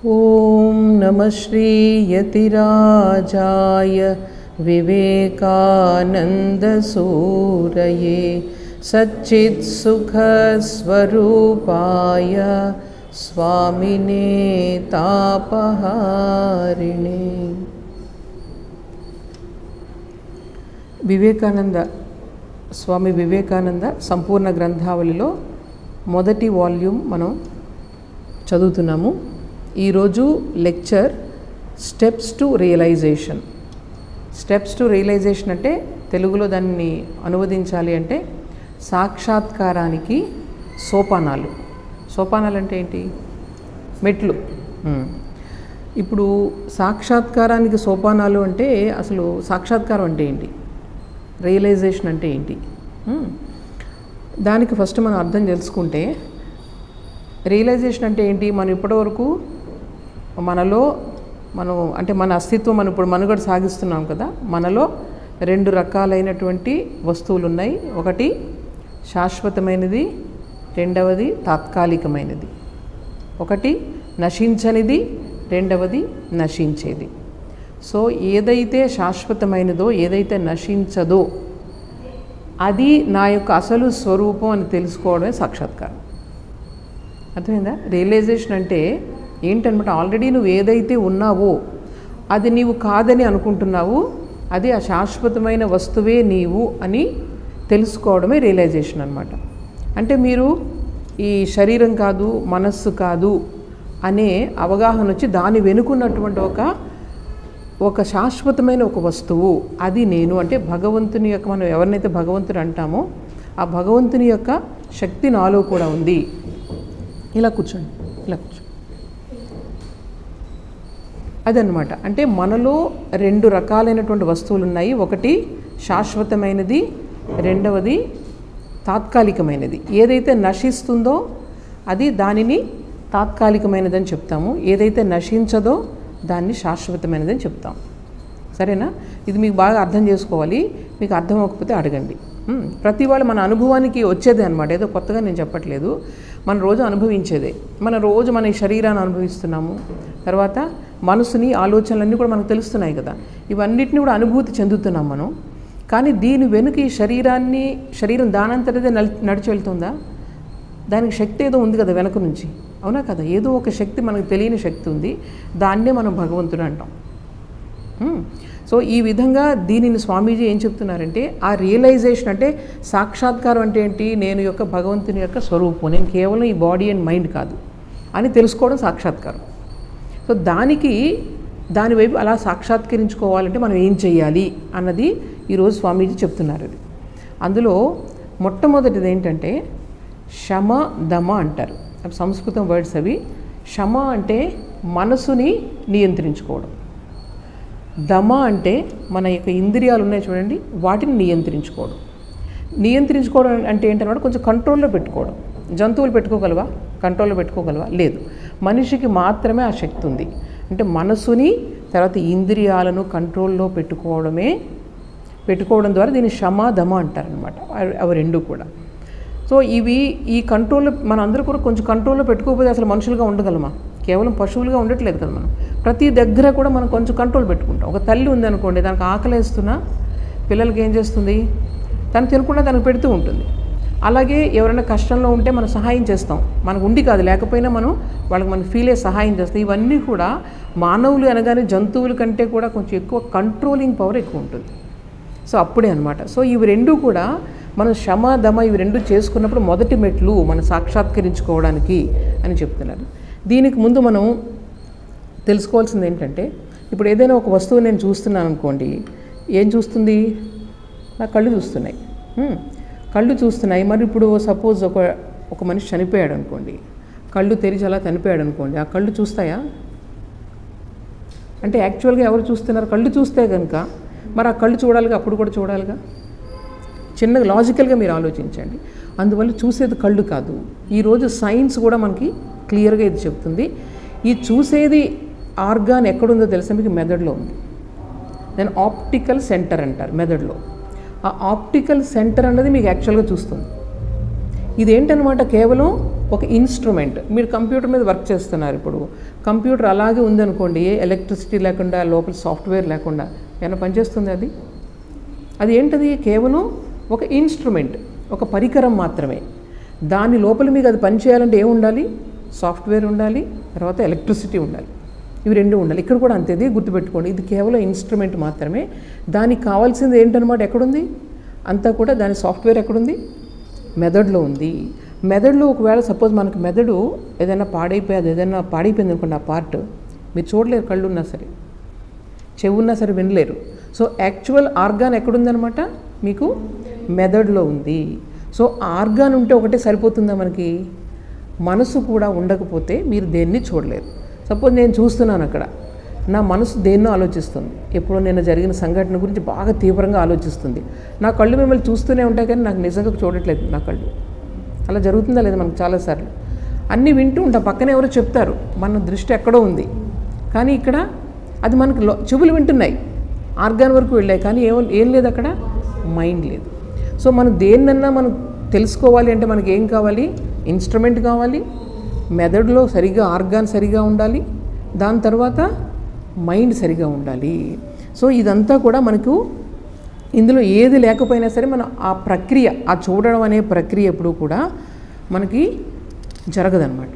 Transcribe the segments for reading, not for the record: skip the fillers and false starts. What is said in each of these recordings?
ఓం నమః శ్రీ యతిరాజాయ వివేకానందసూరయే సచ్చిత్సుఖస్వరూపాయ స్వామినే తాపహారిణే. స్వామి వివేకానంద సంపూర్ణ గ్రంథావళిలో మొదటి వాల్యూమ్ మనం చదువుతున్నాము. ఈరోజు lecture steps to realization. Steps to realization అంటే తెలుగులో దాన్ని అనువదించాలి అంటే సాక్షాత్కారానికి సోపానాలు. సోపానాలు అంటే ఏంటి? మెట్లు. ఇప్పుడు సాక్షాత్కారానికి సోపానాలు అంటే అసలు సాక్షాత్కారం అంటే ఏంటి, రియలైజేషన్ అంటే ఏంటి, దానికి ఫస్ట్ మనం అర్థం తెలుసుకుంటే, రియలైజేషన్ అంటే ఏంటి? మనం ఇప్పటివరకు మనలో మన అస్తిత్వం మనం ఇప్పుడు మనుగడ సాగిస్తున్నాం కదా, మనలో రెండు రకాలైనటువంటి వస్తువులు ఉన్నాయి. ఒకటి శాశ్వతమైనది, రెండవది తాత్కాలికమైనది. ఒకటి నశించనిది, రెండవది నశించేది. సో ఏదైతే శాశ్వతమైనదో, ఏదైతే నశించదో అది నా యొక్క అసలు స్వరూపం అని తెలుసుకోవడమే సాక్షాత్కారం. అర్థమైందా? రియలైజేషన్ అంటే ఏంటనమాట, ఆల్రెడీ నువ్వు ఏదైతే ఉన్నావో అది నీవు కాదని అనుకుంటున్నావు, అది ఆ శాశ్వతమైన వస్తువే నీవు అని తెలుసుకోవడమే రియలైజేషన్ అనమాట. అంటే మీరు ఈ శరీరం కాదు, మనస్సు కాదు అనే అవగాహన వచ్చి దాని వెనుకున్నటువంటి ఒక శాశ్వతమైన ఒక వస్తువు, అది నేను. అంటే భగవంతుని యొక్క, మనం ఎవరినైతే భగవంతుడు అంటామో ఆ భగవంతుని యొక్క శక్తి నాలో కూడా ఉంది. ఇలా కూర్చోండి, ఇలా కూర్చోండి. అదనమాట. అంటే మనలో రెండు రకాలైనటువంటి వస్తువులు ఉన్నాయి. ఒకటి శాశ్వతమైనది, రెండవది తాత్కాలికమైనది. ఏదైతే నశిస్తుందో అది దానిని తాత్కాలికమైనదని చెప్తాము, ఏదైతే నశించదో దాన్ని శాశ్వతమైనదని చెప్తాం. సరేనా? ఇది మీకు బాగా అర్థం చేసుకోవాలి. మీకు అర్థం అవ్వకపోతే అడగండి. ప్రతి వాళ్ళు మన అనుభవానికి వచ్చేదే అనమాట, ఏదో కొత్తగా నేను చెప్పట్లేదు. మన రోజు అనుభవించేదే. మన రోజు మన ఈ శరీరాన్ని అనుభవిస్తున్నాము, తర్వాత మనసుని, ఆలోచనలన్నీ కూడా మనకు తెలుస్తున్నాయి కదా, ఇవన్నిటిని కూడా అనుభూతి చెందుతున్నాం మనం. కానీ దీని వెనుక ఈ శరీరం దానంతటిదే నడిచి వెళ్తుందా? దానికి శక్తి ఏదో ఉంది కదా వెనక నుంచి, అవునా కదా? ఏదో ఒక శక్తి, మనకు తెలియని శక్తి ఉంది, దాన్నే మనం భగవంతుడు అంటాం. సో ఈ విధంగా దీనిని స్వామీజీ ఏం చెప్తున్నారంటే, ఆ రియలైజేషన్ అంటే సాక్షాత్కారం అంటే ఏంటి? నేను యొక్క భగవంతుని యొక్క స్వరూపం, నేను కేవలం ఈ బాడీ అండ్ మైండ్ కాదు అని తెలుసుకోవడం సాక్షాత్కారం. సో దానివైపు అలా సాక్షాత్కరించుకోవాలంటే మనం ఏం చేయాలి అన్నది ఈరోజు స్వామీజీ చెప్తున్నారు. అది అందులో మొట్టమొదటిది ఏంటంటే శమ దమ అంటారు, సంస్కృతం వర్డ్స్ అవి. శమ అంటే మనసుని నియంత్రించుకోవడం, దమ అంటే మన యొక్క ఇంద్రియాలు ఉన్నాయి చూడండి, వాటిని నియంత్రించుకోవడం. నియంత్రించుకోవడం అంటే ఏంటన్నమాట, కొంచెం కంట్రోల్లో పెట్టుకోవడం. జంతువులు పెట్టుకోగలవా? కంట్రోల్లో పెట్టుకోగలవా? లేదు. మనిషికి మాత్రమే ఆ శక్తి ఉంది. అంటే మనసుని, తర్వాత ఇంద్రియాలను కంట్రోల్లో పెట్టుకోవడం ద్వారా దీన్ని శమ దమ అంటారనమాట. అవి రెండు కూడా. సో ఈ కంట్రోల్లో మన అందరూ కూడా కొంచెం కంట్రోల్లో పెట్టుకోకపోతే అసలు మనుషులుగా ఉండగలమా? కేవలం పశువులుగా ఉండట్లేదు కదా మనం. ప్రతి దగ్గర కూడా మనం కొంచెం కంట్రోల్ పెట్టుకుంటాం. ఒక తల్లి ఉందనుకోండి, దానికి ఆకలేస్తున్నా పిల్లలకి ఏం చేస్తుంది? తను తినకుండా తనకు పెడుతూ ఉంటుంది. అలాగే ఎవరైనా కష్టంలో ఉంటే మనం సహాయం చేస్తాం, మనకు ఉండి కాదు, లేకపోయినా వాళ్ళకి మనం ఫీల్ అయ్యే సహాయం చేస్తాం. ఇవన్నీ కూడా మానవులు అనగానే జంతువుల కంటే కూడా కొంచెం ఎక్కువ కంట్రోలింగ్ పవర్ ఎక్కువ ఉంటుంది. సో అప్పుడే అనమాట. సో ఇవి రెండు కూడా మనం శమ దమ ఇవి రెండు చేసుకున్నప్పుడు మొదటి మెట్లు మనం సాక్షాత్కరించుకోవడానికి అని చెప్తున్నారు. దీనికి ముందు మనం తెలుసుకోవాల్సింది ఏంటంటే, ఇప్పుడు ఏదైనా ఒక వస్తువు నేను చూస్తున్నాను అనుకోండి, ఏం చూస్తుంది? నా కళ్ళు చూస్తున్నాయి. కళ్ళు చూస్తున్నాయి. మరి ఇప్పుడు సపోజ్ ఒక మనిషి చనిపోయాడు అనుకోండి, కళ్ళు తెరిచి అలా చనిపోయాడు అనుకోండి, ఆ కళ్ళు చూస్తాయా? అంటే యాక్చువల్గా ఎవరు చూస్తున్నారు? కళ్ళు చూస్తే కనుక మరి ఆ కళ్ళు చూడాలిగా, అప్పుడు కూడా చూడాలిగా. చిన్నగా లాజికల్గా మీరు ఆలోచించండి. అందువల్ల చూసేది కళ్ళు కాదు. ఈరోజు సైన్స్ కూడా మనకి క్లియర్గా ఇది చెప్తుంది. ఈ చూసేది ఆర్గాన్ ఎక్కడుందో తెలుసా మీకు? మెదడులో ఉంది. దాన్ని ఆప్టికల్ సెంటర్ అంటారు మెదడులో. ఆ ఆప్టికల్ సెంటర్ అన్నది మీకు యాక్చువల్గా చూస్తుంది. ఇదేంటనమాట, కేవలం ఒక ఇన్స్ట్రుమెంట్. మీరు కంప్యూటర్ మీద వర్క్ చేస్తున్నారు, ఇప్పుడు కంప్యూటర్ అలాగే ఉందనుకోండి, ఏ ఎలక్ట్రిసిటీ లేకుండా, లోపల సాఫ్ట్వేర్ లేకుండా ఏమైనా పనిచేస్తుంది? అది ఏంటది? కేవలం ఒక ఇన్స్ట్రుమెంట్, ఒక పరికరం మాత్రమే. దాని లోపల మీకు అది పనిచేయాలంటే ఏం ఉండాలి? సాఫ్ట్వేర్ ఉండాలి, తర్వాత ఎలక్ట్రిసిటీ ఉండాలి. ఇవి రెండు ఉండాలి. ఇక్కడ కూడా అంతేది గుర్తుపెట్టుకోండి, ఇది కేవలం ఇన్స్ట్రుమెంట్ మాత్రమే. దానికి కావాల్సింది ఏంటన్నమాట? ఎక్కడుంది? అంతా కూడా దాని సాఫ్ట్వేర్ ఎక్కడుంది? మెదడులో ఉంది. మెదడులో ఒకవేళ సపోజ్ మనకు మెదడు ఏదైనా పాడైపోయింది అనుకోండి, ఆ పార్ట్ మీరు చూడలేరు, కళ్ళు ఉన్నా సరే, చెవు ఉన్నా సరే వినలేరు. సో యాక్చువల్ ఆర్గాన్ ఎక్కడుందనమాట? మీకు మెదడులో ఉంది. సో ఆర్గాన్ ఉంటే ఒకటే సరిపోతుందా మనకి? మనసు కూడా ఉండకపోతే మీరు దేన్ని చూడలేరు. సపోజ్ నేను చూస్తున్నాను, అక్కడ నా మనసు దేన్నో ఆలోచిస్తుంది, ఎప్పుడో నిన్న జరిగిన సంఘటన గురించి బాగా తీవ్రంగా ఆలోచిస్తుంది. నా కళ్ళు మిమ్మల్ని చూస్తూనే ఉంటాయి, కానీ నాకు నిజంగా చూడట్లేదు నా కళ్ళు. అలా జరుగుతుందా లేదా మనకు చాలాసార్లు? అన్నీ వింటూ ఉంటాం, పక్కనే ఎవరో చెప్తారు, మన దృష్టి ఎక్కడో ఉంది, కానీ ఇక్కడ అది మనకు చెవులు వింటున్నాయి, ఆర్గాన్ వరకు వెళ్ళాయి, కానీ ఏం లేదు అక్కడ, మైండ్ లేదు. సో మనం దేన్నన్నా మనం తెలుసుకోవాలి అంటే మనకి ఏం కావాలి? ఇన్స్ట్రుమెంట్ కావాలి, మెదడులో సరిగా ఆర్గాన్ సరిగా ఉండాలి, దాని తర్వాత మైండ్ సరిగా ఉండాలి. సో ఇదంతా కూడా మనకు ఇందులో ఏది లేకపోయినా సరే మనం ఆ ప్రక్రియ, ఆ చూడడం అనే ప్రక్రియ ఎప్పుడు కూడా మనకి జరగదన్నమాట.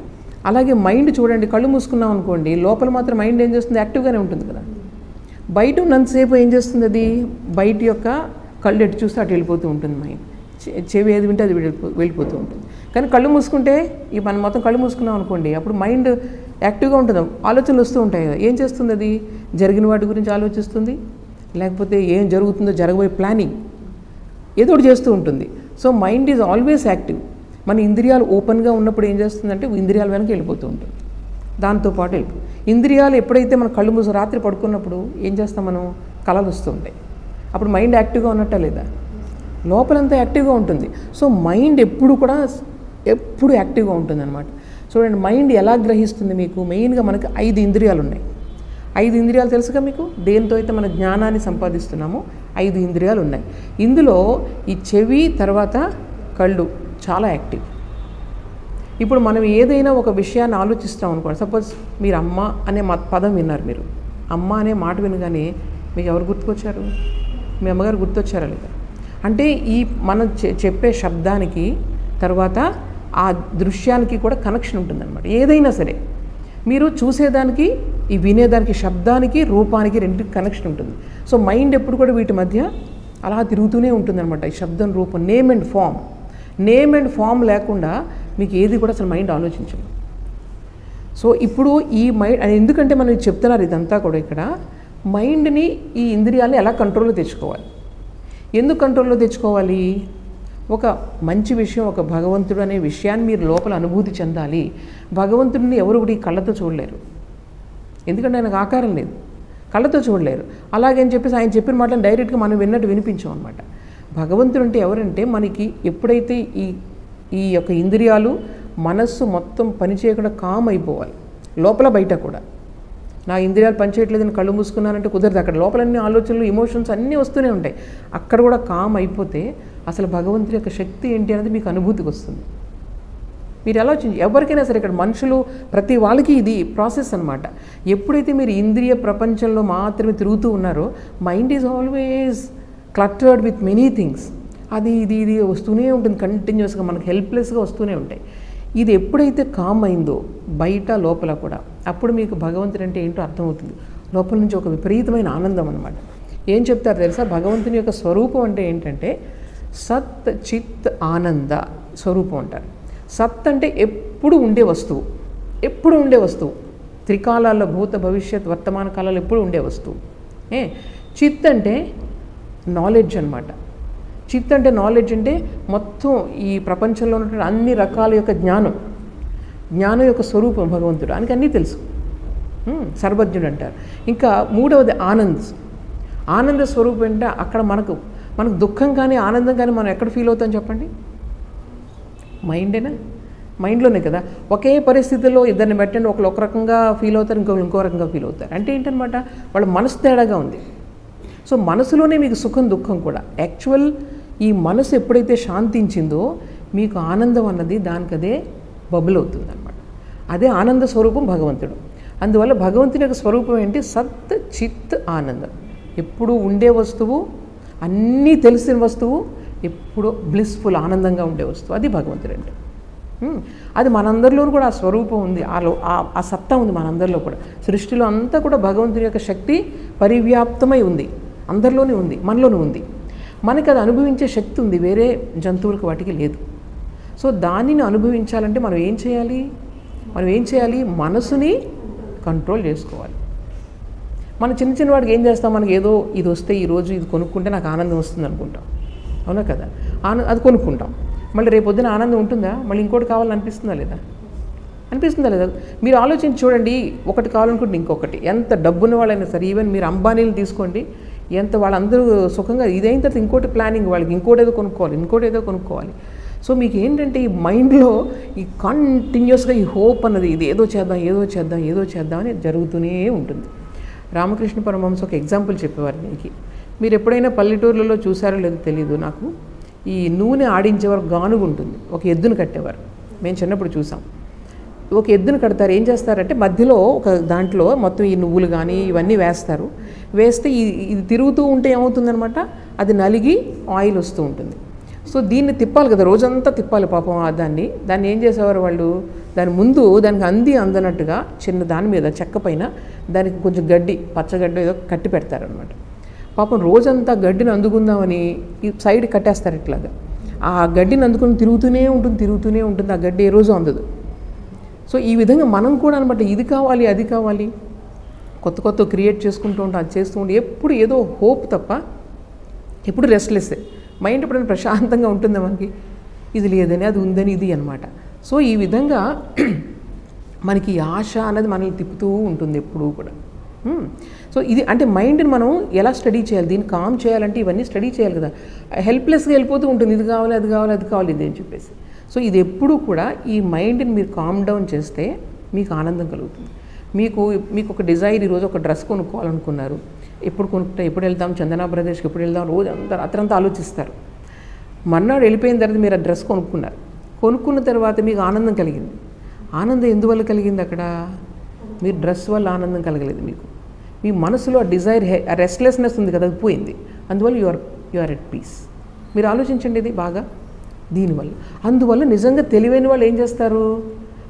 అలాగే మైండ్ చూడండి, కళ్ళు మూసుకున్నాం అనుకోండి, లోపల మాత్రం మైండ్ ఏం చేస్తుంది? యాక్టివ్గానే ఉంటుంది కదా. బయట ఉన్నంతసేపు ఏం చేస్తుంది? అది బయట యొక్క కళ్ళు ఎటు చూస్తే అటు వెళ్ళిపోతూ ఉంటుంది మైండ్, చెవి ఏది వింటే అది వెళ్ళిపోతూ ఉంటుంది. కానీ కళ్ళు మూసుకుంటే, మనం మొత్తం కళ్ళు మూసుకున్నాం అనుకోండి, అప్పుడు మైండ్ యాక్టివ్గా ఉంటుంది, ఆలోచనలు వస్తూ ఉంటాయి కదా. ఏం చేస్తుంది? అది జరిగిన వాటి గురించి ఆలోచిస్తుంది, లేకపోతే ఏం జరుగుతుందో జరగబోయే ప్లానింగ్ ఏదో ఒకటి చేస్తూ ఉంటుంది. So mind is always active. మన ఇంద్రియాలు ఓపెన్గా ఉన్నప్పుడు ఏం చేస్తుందంటే ఇంద్రియాల వెనక వెళ్ళిపోతూ ఉంటుంది, దాంతోపాటు వెళ్ళిపో. ఇంద్రియాలు ఎప్పుడైతే మన కళ్ళు మూసి రాత్రి పడుకున్నప్పుడు ఏం చేస్తాం మనం? కళలు వస్తూ ఉంటాయి. అప్పుడు మైండ్ యాక్టివ్గా ఉన్నట్టా లేదా? లోపలంతా యాక్టివ్గా ఉంటుంది. సో మైండ్ ఎప్పుడు యాక్టివ్గా ఉంటుంది అనమాట. చూడండి, మైండ్ ఎలా గ్రహిస్తుంది మీకు? మెయిన్గా మనకు 5 ఇంద్రియాలు ఉన్నాయి. 5 ఇంద్రియాలు తెలుసుగా మీకు? దేంతో అయితే మన జ్ఞానాన్ని సంపాదిస్తున్నామో 5 ఇంద్రియాలు ఉన్నాయి. ఇందులో ఈ చెవి తర్వాత కళ్ళు చాలా యాక్టివ్. ఇప్పుడు మనం ఏదైనా ఒక విషయాన్ని ఆలోచిస్తాం అనుకోండి, సపోజ్ మీరు అమ్మ అనే పదం విన్నారు, మీరు అమ్మ అనే మాట వినగానే మీకు ఎవరు గుర్తుకొచ్చారు? మీ అమ్మగారు గుర్తొచ్చారా లేదా? అంటే ఈ మనం చెప్పే శబ్దానికి తర్వాత ఆ దృశ్యానికి కూడా కనెక్షన్ ఉంటుందన్నమాట. ఏదైనా సరే మీరు చూసేదానికి, ఈ వినేదానికి, శబ్దానికి, రూపానికి రెండింటికి కనెక్షన్ ఉంటుంది. సో మైండ్ ఎప్పుడు కూడా వీటి మధ్య అలా తిరుగుతూనే ఉంటుందన్నమాట. ఈ శబ్దం, రూపం, నేమ్ అండ్ ఫామ్ లేకుండా మీకు ఏది కూడా అసలు మైండ్ ఆలోచించదు. సో ఇప్పుడు ఈ మైండ్ ఎందుకంటే మనం చెప్తున్నారు ఇదంతా కూడా ఇక్కడ మైండ్ని, ఈ ఇంద్రియాలని ఎలా కంట్రోల్లో తెచ్చుకోవాలి? ఎందుకు కంట్రోల్లో తెచ్చుకోవాలి? ఒక మంచి విషయం, ఒక భగవంతుడు అనే విషయాన్ని మీరు లోపల అనుభూతి చెందాలి. భగవంతుడిని ఎవరు కూడా ఈ కళ్ళతో చూడలేరు, ఎందుకంటే ఆయనకు ఆకారం లేదు, కళ్ళతో చూడలేరు. అలాగని చెప్పేసి ఆయన చెప్పిన మాటలను డైరెక్ట్గా మనం విన్నట్టు వినిపించాం అనమాట. భగవంతుడు అంటే ఎవరంటే మనకి ఎప్పుడైతే ఈ యొక్క ఇంద్రియాలు, మనస్సు మొత్తం పనిచేయకుండా కామ్ అయిపోవాలి, లోపల బయట కూడా. నా ఇంద్రియాలు పనిచేయట్లేదని కళ్ళు మూసుకున్నానంటే కుదరదు. అక్కడ లోపలన్నీ ఆలోచనలు, ఎమోషన్స్ అన్నీ వస్తూనే ఉంటాయి. అక్కడ కూడా కామ్ అయిపోతే అసలు భగవంతుడి యొక్క శక్తి ఏంటి అనేది మీకు అనుభూతికి వస్తుంది. మీరు ఆలోచించి, ఎవరికైనా సరే, ఇక్కడ మనుషులు ప్రతి వాళ్ళకి ఇది ప్రాసెస్ అనమాట. ఎప్పుడైతే మీరు ఇంద్రియ ప్రపంచంలో మాత్రమే తిరుగుతూ ఉన్నారో, mind is always cluttered with many things. అది ఇది వస్తూనే ఉంటుంది కంటిన్యూస్గా, మనకు హెల్ప్లెస్గా వస్తూనే ఉంటాయి. ఇది ఎప్పుడైతే కామ్ అయిందో బయట లోపల కూడా, అప్పుడు మీకు భగవంతుడు అంటే ఏంటో అర్థమవుతుంది. లోపల నుంచి ఒక విపరీతమైన ఆనందం అనమాట. ఏం చెప్తారు తెలుసా? భగవంతుని యొక్క స్వరూపం అంటే ఏంటంటే సత్ చిత్ ఆనంద స్వరూపం అంటారు. సత్ అంటే ఎప్పుడు ఉండే వస్తువు, త్రికాలాల్లో, భూత భవిష్యత్ వర్తమాన కాలాల్లో ఎప్పుడు ఉండే వస్తువు. చిత్ అంటే నాలెడ్జ్ అనమాట. చిత్ అంటే నాలెడ్జ్ అంటే మొత్తం ఈ ప్రపంచంలో ఉన్నటువంటి అన్ని రకాల యొక్క జ్ఞానం యొక్క స్వరూపం భగవంతుడు, ఆయనకి అన్నీ తెలుసు, సర్వజ్ఞుడు అంటారు. ఇంకా మూడవది ఆనంద స్వరూపం అంటే అక్కడ మనకు దుఃఖం కానీ ఆనందం కానీ మనం ఎక్కడ ఫీల్ అవుతాం చెప్పండి? మైండ్లోనే కదా. ఒకే పరిస్థితుల్లో ఇద్దరిని పెట్టండి, ఒకరు ఒక రకంగా ఫీల్ అవుతారు, ఇంకో రకంగా ఫీల్ అవుతారు. అంటే ఏంటనమాట, వాళ్ళ మనసు తేడాగా ఉంది. సో మనసులోనే మీకు సుఖం దుఃఖం కూడా. యాక్చువల్ ఈ మనసు ఎప్పుడైతే శాంతించిందో మీకు ఆనందం అన్నది దానికదే బబుల్ అవుతుంది అనమాట. అదే ఆనంద స్వరూపం భగవంతుడు. అందువల్ల భగవంతుని యొక్క స్వరూపం ఏంటి? సత్ చిత్ ఆనందం. ఎప్పుడూ ఉండే వస్తువు, అన్నీ తెలిసిన వస్తువు, ఎప్పుడూ బ్లిస్ఫుల్ ఆనందంగా ఉండే వస్తువు, అది భగవంతుడు అంటే. అది మనందరిలోనూ కూడా ఆ స్వరూపం ఉంది, ఆ సత్తా ఉంది మనందరిలో కూడా. సృష్టిలో అంతా కూడా భగవంతుని యొక్క శక్తి పరివ్యాప్తమై ఉంది, అందరిలోనే ఉంది, మనలోనూ ఉంది. మనకి అది అనుభవించే శక్తి ఉంది, వేరే జంతువులకు వాటికి లేదు. సో దానిని అనుభవించాలంటే మనం ఏం చేయాలి? మనసుని కంట్రోల్ చేసుకోవాలి. మన చిన్న వాడికి ఏం చేస్తాం? మనకి ఏదో ఇది వస్తే ఈరోజు ఇది కొనుక్కుంటే నాకు ఆనందం వస్తుంది అనుకుంటాం, అవునా కదా? అది కొనుక్కుంటాం. మళ్ళీ రేపు పొద్దున ఆనందం ఉంటుందా? మళ్ళీ ఇంకోటి కావాలని అనిపిస్తుందా లేదా? మీరు ఆలోచించి చూడండి. ఒకటి కావాలనుకుంటే ఇంకొకటి. ఎంత డబ్బున్న వాళ్ళైనా సరే, ఈవెన్ మీరు అంబానీలు తీసుకోండి, ఎంత వాళ్ళందరూ సుఖంగా ఇదైన తర్వాత ఇంకోటి ప్లానింగ్, వాళ్ళకి ఇంకోటి ఏదో కొనుక్కోవాలి. సో మీకు ఏంటంటే ఈ మైండ్లో ఈ కంటిన్యూస్గా ఈ హోప్ అన్నది, ఇది ఏదో చేద్దాం అని జరుగుతూనే ఉంటుంది. రామకృష్ణ పరమహంస ఒక ఎగ్జాంపుల్ చెప్పేవారు దీనికి. మీరు ఎప్పుడైనా పల్లెటూర్లలో చూసారో లేదో తెలియదు నాకు. ఈ నూనె ఆడించేవారు గానుగు ఉంటుంది, ఒక ఎద్దును కట్టేవారు. మేము చిన్నప్పుడు చూసాం. ఒక ఎద్దును కడతారు. ఏం చేస్తారంటే మధ్యలో ఒక దాంట్లో మొత్తం ఈ నువ్వులు కానీ ఇవన్నీ వేస్తే ఇది తిరుగుతూ ఉంటే ఏమవుతుందనమాట, అది నలిగి ఆయిల్ వస్తూ ఉంటుంది. సో దీన్ని తిప్పాలి కదా, రోజంతా తిప్పాలి పాపం. దాన్ని ఏం చేసేవారు వాళ్ళు, దాని ముందు దానికి అందనట్టుగా చిన్న దాని మీద చెక్క పైన దానికి కొంచెం పచ్చగడ్డ ఏదో కట్టి పెడతారనమాట. పాపం రోజంతా గడ్డిని అందుకుందామని ఈ సైడ్ కట్టేస్తారు ఇట్లాగా. ఆ గడ్డిని అందుకుని తిరుగుతూనే ఉంటుంది. ఆ గడ్డి ఏ రోజు అందదు. సో ఈ విధంగా మనం కూడా అనమాట, ఇది కావాలి అది కావాలి, కొత్త క్రియేట్ చేసుకుంటూ ఉంటాం, అది చేస్తూ ఉంటే ఎప్పుడు ఏదో హోప్ తప్ప ఎప్పుడు రెస్ట్లెస్సే. మైండ్ ఎప్పుడైనా ప్రశాంతంగా ఉంటుందా మనకి? ఇది లేదని, అది ఉందని, ఇది అనమాట. సో ఈ విధంగా మనకి ఆశ అనేది మనల్ని తిప్పుతూ ఉంటుంది ఎప్పుడూ కూడా. సో ఇది అంటే మైండ్ని మనం ఎలా స్టడీ చేయాలి, దీన్ని కామ్ చేయాలంటే ఇవన్నీ స్టడీ చేయాలి కదా. హెల్ప్లెస్గా వెళ్ళిపోతూ ఉంటుంది, ఇది కావాలి అది కావాలి ఇది అని చెప్పేసి. సో ఇది ఎప్పుడూ కూడా ఈ మైండ్ని మీరు కామ్ డౌన్ చేస్తే మీకు ఆనందం కలుగుతుంది. మీకు ఒక డిజైర్, ఈరోజు ఒక డ్రెస్ కొనుక్కోవాలనుకున్నారు, ఎప్పుడు వెళ్దాం, చందనా బ్రదర్స్కి ఎప్పుడు వెళ్దాం, రోజు రాత్రంతా ఆలోచిస్తారు. మర్నాడు వెళ్ళిపోయిన తర్వాత మీరు ఆ డ్రెస్ కొనుక్కున్న తర్వాత మీకు ఆనందం కలిగింది. ఆనందం ఎందువల్ల కలిగింది? అక్కడ మీరు డ్రెస్ వల్ల ఆనందం కలగలేదు, మీ మనసులో ఆ డిజైర్, రెస్ట్లెస్నెస్ ఉంది కదా, అది పోయింది. అందువల్ల యు ఆర్ ఎట్ పీస్. మీరు ఆలోచించండి ఇది బాగా. దీనివల్ల అందువల్ల నిజంగా తెలివైన వాళ్ళు ఏం చేస్తారు?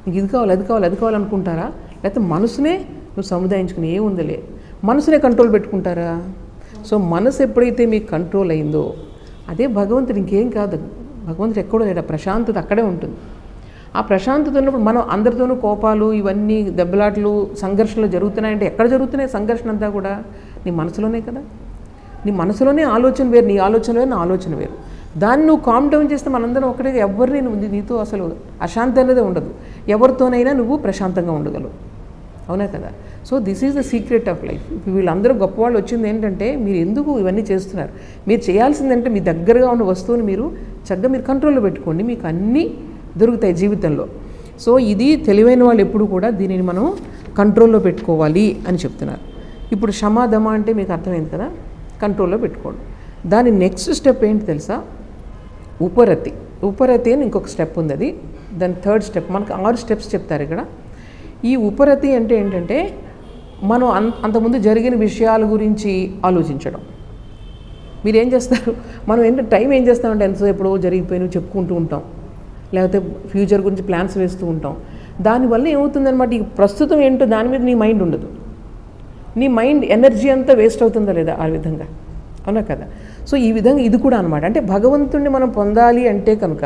నీకు ఇది కావాలి అది కావాలి అనుకుంటారా? లేకపోతే మనసునే నువ్వు సముదాయించుకుని ఏముందలే, మనసునే కంట్రోల్ పెట్టుకుంటారా? సో మనసు ఎప్పుడైతే మీకు కంట్రోల్ అయిందో అదే భగవంతుడు, ఇంకేం కాదు. భగవంతుడు ఎక్కడో లేడు, ప్రశాంతత అక్కడే ఉంటుంది. ఆ ప్రశాంతత ఉన్నప్పుడు మనం అందరితోనూ కోపాలు, ఇవన్నీ దెబ్బలాట్లు, సంఘర్షణలు జరుగుతున్నాయంటే ఎక్కడ జరుగుతున్నాయి? సంఘర్షణ అంతా కూడా నీ మనసులోనే కదా. నీ మనసులోనే ఆలోచన వేరు, నీ ఆలోచన వేరు, నా ఆలోచన వేరు. దాన్ని నువ్వు కామ్ డౌన్ చేస్తే మనందరం ఒకటే, ఎవరిని నీతో అసలు అశాంతి అనేది ఉండదు. ఎవరితోనైనా నువ్వు ప్రశాంతంగా ఉండగలవు, అవునా కదా. So this is the secret of life. వీళ్ళందరూ గొప్పవాళ్ళు వచ్చింది ఏంటంటే, మీరు ఎందుకు ఇవన్నీ చేస్తున్నారు? మీరు చేయాల్సిందంటే మీ దగ్గరగా ఉన్న వస్తువుని మీరు చక్కగా మీరు కంట్రోల్లో పెట్టుకోండి, మీకు అన్నీ దొరుకుతాయి జీవితంలో. సో ఇది తెలివైన వాళ్ళు ఎప్పుడు కూడా దీనిని మనం కంట్రోల్లో పెట్టుకోవాలి అని చెప్తున్నారు. ఇప్పుడు క్షమాదమ అంటే మీకు అర్థమైంది కదా, కంట్రోల్లో పెట్టుకోండి. దాని నెక్స్ట్ స్టెప్ ఏంటి తెలుసా? ఉపరతి అని ఇంకొక స్టెప్ ఉంది. అది దాని థర్డ్ స్టెప్. మనకు 6 స్టెప్స్ చెప్తారు ఇక్కడ. ఈ ఉపరతి అంటే ఏంటంటే, మనం అంతకుముందు జరిగిన విషయాల గురించి ఆలోచించడం. మీరు ఏం చేస్తారు? మనం టైం ఏం చేస్తామంటే ఎంతో ఎప్పుడో జరిగిపోయినవి చెప్పుకుంటూ ఉంటాం, లేకపోతే ఫ్యూచర్ గురించి ప్లాన్స్ వేస్తూ ఉంటాం. దానివల్ల ఏమవుతుందన్నమాట, ఈ ప్రస్తుతం ఏంటో దాని మీద నీ మైండ్ ఉండదు. నీ మైండ్ ఎనర్జీ అంతా వేస్ట్ అవుతుందా లేదా? ఆ విధంగా, అవునా కదా. సో ఈ విధంగా ఇది కూడా అనమాట. అంటే భగవంతుడిని మనం పొందాలి అంటే కనుక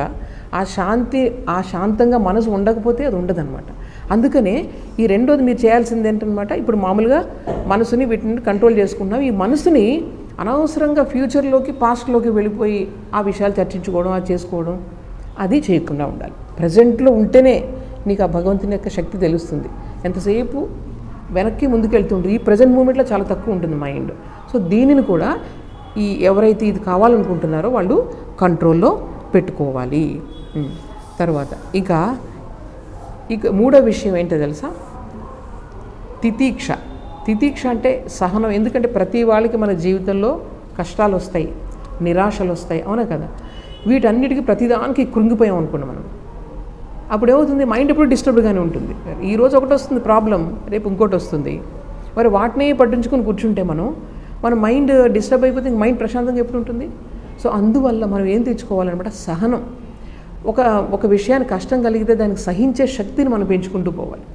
ఆ శాంతంగా మనసు ఉండకపోతే అది ఉండదన్నమాట. అందుకనే ఈ రెండోది మీరు చేయాల్సింది ఏంటనమాట, ఇప్పుడు మామూలుగా మనసుని వీటిని కంట్రోల్ చేసుకుంటున్నాం. ఈ మనసుని అనవసరంగా ఫ్యూచర్లోకి, పాస్ట్లోకి వెళ్ళిపోయి ఆ విషయాలు చర్చించుకోవడం, అది చేసుకోవడం, అది చేయకుండా ఉండాలి. ప్రజెంట్లో ఉంటేనే నీకు ఆ భగవంతుని యొక్క శక్తి తెలుస్తుంది. ఎంతసేపు వెనక్కి ముందుకు వెళ్తుంటుంది. ఈ ప్రజెంట్ మూమెంట్లో చాలా తక్కువ ఉంటుంది మైండ్. సో దీనిని కూడా ఎవరైతే ఇది కావాలనుకుంటున్నారో వాళ్ళు కంట్రోల్లో పెట్టుకోవాలి. తర్వాత ఇక మూడో విషయం ఏంటో తెలుసా? తితీక్ష అంటే సహనం. ఎందుకంటే ప్రతి వాళ్ళకి మన జీవితంలో కష్టాలు వస్తాయి, నిరాశలు వస్తాయి, అవునా కదా. వీటన్నిటికీ ప్రతిదానికి కృంగిపోయాం అనుకున్నాం మనం. అప్పుడు ఏమవుతుంది, మైండ్ ఎప్పుడు డిస్టర్బ్డ్గానే ఉంటుంది. ఈరోజు ఒకటి వస్తుంది ప్రాబ్లం, రేపు ఇంకోటి వస్తుంది. మరి వాటిని పట్టించుకొని కూర్చుంటే మన మైండ్ డిస్టర్బ్ అయిపోతే ఇంక మైండ్ ప్రశాంతంగా ఎప్పుడు ఉంటుంది? సో అందువల్ల మనం ఏం తెచ్చుకోవాలన్నమాట, సహనం. ఒక విషయాన్ని కష్టం కలిగితే దానికి సహించే శక్తిని మనం పెంచుకుంటూ పోవాలి.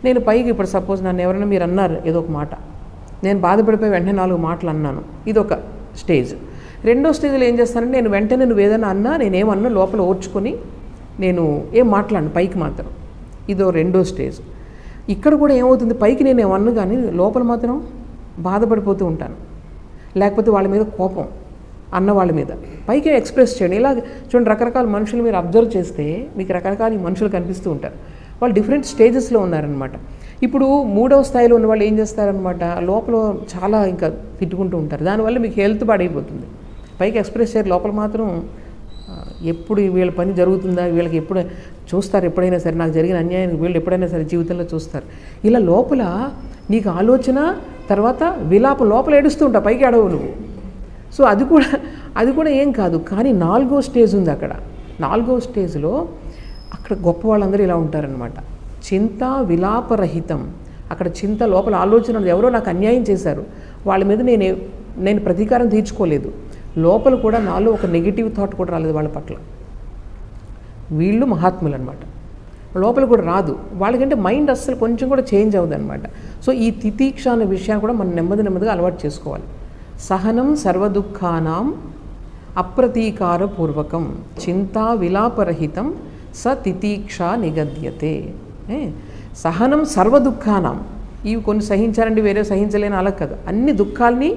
నేను పైకి ఇప్పుడు సపోజ్ నన్ను ఎవరైనా మీరు అన్నారు ఏదో ఒక మాట, నేను బాధపడిపోయి వెంటనే 4 మాటలు అన్నాను, ఇదొక స్టేజ్. రెండో స్టేజ్లో ఏం చేస్తానంటే నేను వెంటనే నువ్వు ఏదైనా అన్నా నేనేమన్నా లోపల ఓర్చుకొని నేను ఏం మాట్లాడను పైకి మాత్రం, ఇదో రెండో స్టేజ్. ఇక్కడ కూడా ఏమవుతుంది, పైకి నేను ఏమన్నా కానీ లోపల మాత్రం బాధపడిపోతూ ఉంటాను, లేకపోతే వాళ్ళ మీద కోపం అన్న వాళ్ళ మీద పైకి ఎక్స్ప్రెస్ చేయండి. ఇలా చూడండి, రకరకాల మనుషులు మీరు అబ్జర్వ్ చేస్తే మీకు రకరకాల మనుషులు కనిపిస్తూ ఉంటారు. వాళ్ళు డిఫరెంట్ స్టేజెస్లో ఉన్నారనమాట. ఇప్పుడు 3వ స్థాయిలో ఉన్న వాళ్ళు ఏం చేస్తారనమాట, లోపల చాలా ఇంకా తిట్టుకుంటూ ఉంటారు. దానివల్ల మీకు హెల్త్ పాడైపోతుంది. పైకి ఎక్స్ప్రెస్ చేయరు, లోపల మాత్రం ఎప్పుడు వీళ్ళ పని జరుగుతుందా, వీళ్ళకి ఎప్పుడు చూస్తారు, ఎప్పుడైనా సరే నాకు జరిగిన అన్యాయానికి వీళ్ళు ఎప్పుడైనా సరే జీవితంలో చూస్తారు. ఇలా లోపల నీకు ఆలోచన, తర్వాత విలాపం, లోపల ఏడుస్తూ ఉంటావు, పైకి అడవు నువ్వు. సో అది కూడా ఏం కాదు. కానీ 4వ స్టేజ్ ఉంది అక్కడ. 4వ స్టేజ్లో అక్కడ గొప్ప వాళ్ళందరూ ఇలా ఉంటారనమాట. చింత విలాపరహితం. అక్కడ చింత, లోపల ఆలోచన, ఎవరో నాకు అన్యాయం చేశారు, వాళ్ళ మీద నేను ప్రతీకారం తీర్చుకోలేదు, లోపల కూడా నాలో ఒక నెగిటివ్ థాట్ కూడా రాలేదు వాళ్ళ పట్ల. వీళ్ళు మహాత్ములు అనమాట. లోపల కూడా రాదు వాళ్ళకంటే, మైండ్ అస్సలు కొంచెం కూడా చేంజ్ అవ్వదు అనమాట. సో ఈ తితీక్ష అనే విషయాన్ని కూడా మనం నెమ్మదిగా అలవాటు చేసుకోవాలి. సహనం సర్వదుఃఖానాం అప్రతీకారపూర్వకం చింతా విలాపరహితం స తితీక్ష నిగద్యతే. సహనం సర్వదుఃఖానాం, ఇవి కొన్ని సహించాలండి, వేరే సహించలేని అలా కదా, అన్ని దుఃఖాల్ని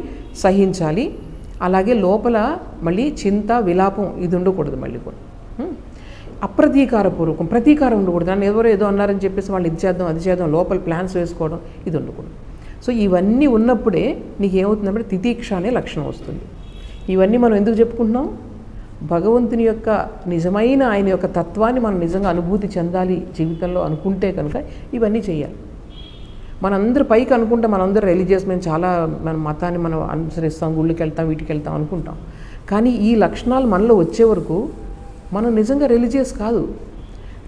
సహించాలి. అలాగే లోపల మళ్ళీ చింత విలాపం ఇది ఉండకూడదు. మళ్ళీ కూడా అప్రతీకారపూర్వకం, ప్రతీకారం ఉండకూడదు. నన్ను ఎవరో ఏదో అన్నారని చెప్పేసి వాళ్ళు ఇది చేద్దాం అది చేద్దాం లోపల ప్లాన్స్ వేసుకోవడం ఇది ఉండకూడదు. సో ఇవన్నీ ఉన్నప్పుడే నీకు ఏమవుతుందంటే తితీక్ష అనే లక్షణం వస్తుంది. ఇవన్నీ మనం ఎందుకు చెప్పుకుంటున్నాం, భగవంతుని యొక్క నిజమైన ఆయన యొక్క తత్వాన్ని మనం నిజంగా అనుభూతి చెందాలి జీవితంలో అనుకుంటే కనుక ఇవన్నీ చేయాలి. మనందరూ పైకి అనుకుంటాం, మనందరూ రిలీజియస్, మేము చాలా మన మతాన్ని మనం అనుసరిస్తాం, గుళ్ళకి వెళ్తాం, వీటికి వెళ్తాం అనుకుంటాం. కానీ ఈ లక్షణాలు మనలో వచ్చే వరకు మనం నిజంగా రిలీజియస్ కాదు.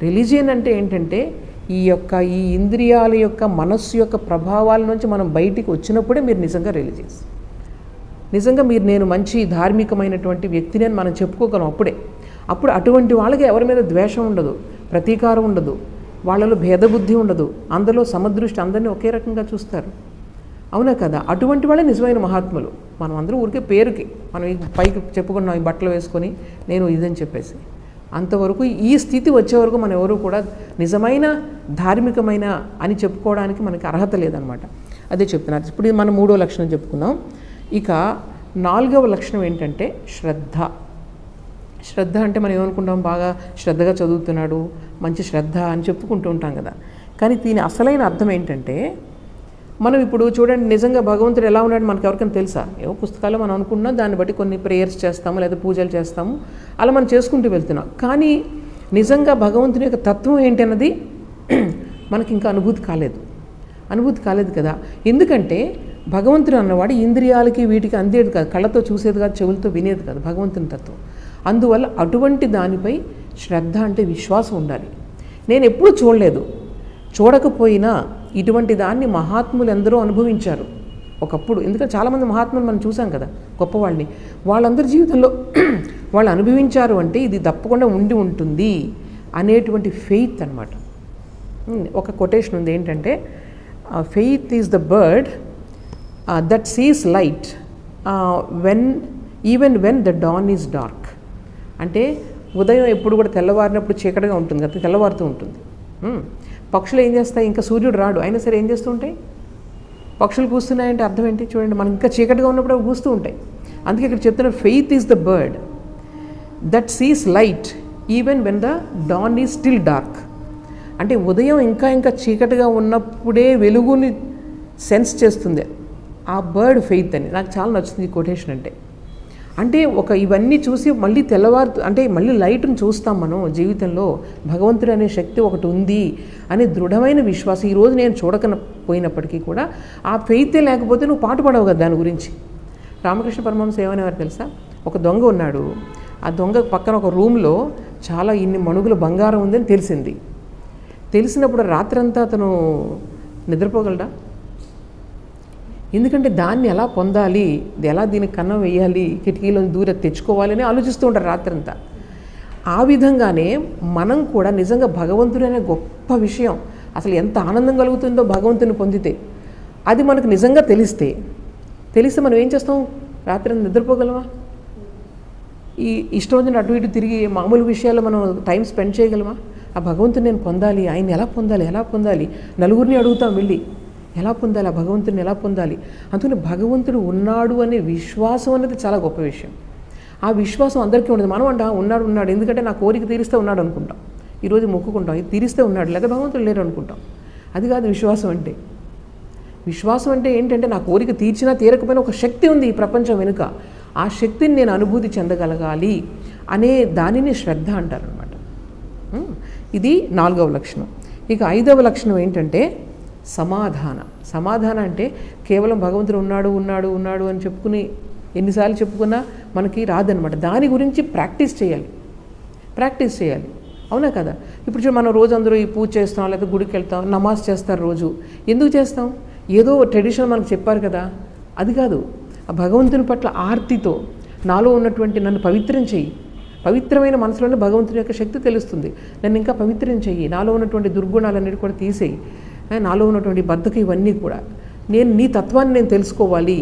రిలీజియన్ అంటే ఏంటంటే ఈ ఇంద్రియాల యొక్క మనస్సు యొక్క ప్రభావాల నుంచి మనం బయటికి వచ్చినప్పుడే మీరు నిజంగా రిలీజియస్. నిజంగా నేను మంచి ధార్మికమైనటువంటి వ్యక్తిని అని మనం చెప్పుకోగలం. అప్పుడు అటువంటి వాళ్ళకి ఎవరి మీద ద్వేషం ఉండదు, ప్రతీకారం ఉండదు, వాళ్ళలో భేదబుద్ధి ఉండదు, అందరిలో సమదృష్టి, అందరినీ ఒకే రకంగా చూస్తారు. అవునా కదా? అటువంటి వాళ్ళే నిజమైన మహాత్ములు. మనం అందరూ ఊరికే పేరుకి మనం పైకి చెప్పుకున్నాం, ఈ బట్టలు వేసుకొని నేను ఇదని చెప్పేసి, అంతవరకు ఈ స్థితి వచ్చే వరకు మనం ఎవరు కూడా నిజమైన ధార్మికమైన అని చెప్పుకోవడానికి మనకి అర్హత లేదనమాట. అదే చెప్తున్నారు. ఇప్పుడు మనం 3వ లక్షణం చెప్పుకుందాం. ఇక 4వ లక్షణం ఏంటంటే శ్రద్ధ. శ్రద్ధ అంటే మనం ఏమనుకుంటాం, బాగా శ్రద్ధగా చదువుతున్నాడు, మంచి శ్రద్ధ అని చెప్పుకుంటూ ఉంటాం కదా. కానీ దీని అసలైన అర్థం ఏంటంటే, మనం ఇప్పుడు చూడండి, నిజంగా భగవంతుడు ఎలా ఉన్నాడు మనకు ఎవరికైనా తెలుసా? ఏవో పుస్తకాలు మనం అనుకున్నాం, దాన్ని బట్టి కొన్ని ప్రేయర్స్ చేస్తాము, లేదా పూజలు చేస్తాము, అలా మనం చేసుకుంటూ వెళ్తున్నాం. కానీ నిజంగా భగవంతుని యొక్క తత్వం ఏంటి అన్నది మనకి ఇంకా అనుభూతి కాలేదు కదా. ఎందుకంటే భగవంతుడు అన్నవాడు ఇంద్రియాలకి వీటికి అందేది కాదు, కళ్ళతో చూసేది కాదు, చెవులతో వినేది కాదు భగవంతుని తత్వం. అందువల్ల అటువంటి దానిపై శ్రద్ధ అంటే విశ్వాసం ఉండాలి. నేను ఎప్పుడూ చూడలేదు, చూడకపోయినా ఇటువంటి దాన్ని మహాత్ములు ఎందరో అనుభవించారు ఒకప్పుడు. ఎందుకంటే చాలామంది మహాత్ములు మనం చూసాం కదా, గొప్పవాళ్ళని, వాళ్ళందరి జీవితంలో వాళ్ళు అనుభవించారు అంటే ఇది తప్పకుండా ఉంటుంది అనేటువంటి ఫెయిత్ అనమాట. ఒక కొటేషన్ ఉంది ఏంటంటే, faith is the bird that sees light even when the dawn is dark. అంటే ఉదయం ఎప్పుడు కూడా తెల్లవారినప్పుడు చీకటిగా ఉంటుంది కదా, తెల్లవారుతూ ఉంటుంది. పక్షులు ఏం చేస్తాయి, ఇంకా సూర్యుడు రాడు అయినా సరే ఏం చేస్తూ ఉంటాయి, పక్షులు కూస్తున్నాయంటే అర్థం ఏంటి చూడండి, మనకి ఇంకా చీకటిగా ఉన్నప్పుడు అవి కూస్తూ ఉంటాయి. అందుకే ఇక్కడ చెప్తున్నారు, faith is the bird that sees light even when the dawn is still dark. అంటే ఉదయం ఇంకా చీకటిగా ఉన్నప్పుడే వెలుగుని సెన్స్ చేస్తుంది ఆ బర్డ్ ఫెయిత్ అని. నాకు చాలా నచ్చుతుంది ఈ కొటేషన్. అంటే ఇవన్నీ చూసి మళ్ళీ అంటే మళ్ళీ లైట్ని చూస్తాం మనం జీవితంలో, భగవంతుడు అనే శక్తి ఒకటి ఉంది అనే దృఢమైన విశ్వాసం. ఈరోజు నేను చూడకపోయినప్పటికీ కూడా ఆ ఫెయితే లేకపోతే నువ్వు పాటు పడవు కదా దాని గురించి. రామకృష్ణ పరమహంస ఏమనేవారు తెలుసా, ఒక దొంగ ఉన్నాడు, ఆ దొంగ పక్కన ఒక రూమ్లో చాలా ఇన్ని మణుగుల బంగారం ఉందని తెలిసింది. తెలిసినప్పుడు రాత్రంతా అతను నిద్రపోగలడా? ఎందుకంటే దాన్ని ఎలా పొందాలి, ఎలా దీనికి కన్నం వేయాలి, కిటికీలో దూరం తెచ్చుకోవాలని ఆలోచిస్తూ ఉంటారు రాత్రంతా. ఆ విధంగానే మనం కూడా నిజంగా భగవంతుడు అనే గొప్ప విషయం, అసలు ఎంత ఆనందం కలుగుతుందో భగవంతుని పొందితే, అది మనకు నిజంగా తెలిస్తే మనం ఏం చేస్తాం? రాత్రి నిద్రపోగలమా? ఈ ఇష్టం వచ్చిన అటు ఇటు తిరిగి మామూలు విషయాల్లో మనం టైం స్పెండ్ చేయగలమా? ఆ భగవంతుని నేను పొందాలి, ఆయన ఎలా పొందాలి, నలుగురిని అడుగుతాం వెళ్ళి, ఎలా పొందాలి, ఆ భగవంతుని ఎలా పొందాలి. అందుకని భగవంతుడు ఉన్నాడు అనే విశ్వాసం అనేది చాలా గొప్ప విషయం. ఆ విశ్వాసం అందరికీ ఉండదు. మనం ఉన్నాడు ఎందుకంటే నా కోరిక తీరిస్తే ఉన్నాడు అనుకుంటాం, ఈరోజు మొక్కుకుంటాం, ఇది తీరిస్తే ఉన్నాడు, లేదా భగవంతుడు లేరు అనుకుంటాం. అది కాదు విశ్వాసం అంటే. విశ్వాసం అంటే ఏంటంటే నా కోరిక తీర్చినా తీరకపోయినా ఒక శక్తి ఉంది ఈ ప్రపంచం వెనుక, ఆ శక్తిని నేను అనుభూతి చెందగలగాలి అనే దానిని శ్రద్ధ అంటారనమాట. ఇది 4వ లక్షణం. ఇక 5వ లక్షణం ఏంటంటే సమాధాన అంటే కేవలం భగవంతుడు ఉన్నాడు అని చెప్పుకుని ఎన్నిసార్లు చెప్పుకున్నా మనకి రాదనమాట. దాని గురించి ప్రాక్టీస్ చేయాలి. అవునా కదా? ఇప్పుడు మనం రోజు అందరూ ఈ పూజ చేస్తాం, లేకపోతే గుడికి వెళ్తాం, నమాజ్ చేస్తారు రోజు. ఎందుకు చేస్తాం? ఏదో ట్రెడిషన్ మనకు చెప్పారు కదా, అది కాదు. ఆ భగవంతుని పట్ల ఆర్తితో నాలో ఉన్నటువంటి నన్ను పవిత్రం చెయ్యి, పవిత్రమైన మనసులోనే భగవంతుని యొక్క శక్తి తెలుస్తుంది. నన్ను ఇంకా పవిత్రం చెయ్యి, నాలో ఉన్నటువంటి దుర్గుణాలన్నిటి కూడా తీసేయి, నాలో ఉన్నటువంటి బద్ధకం ఇవన్నీ కూడా నేను నీ తత్వాన్ని నేను తెలుసుకోవాలి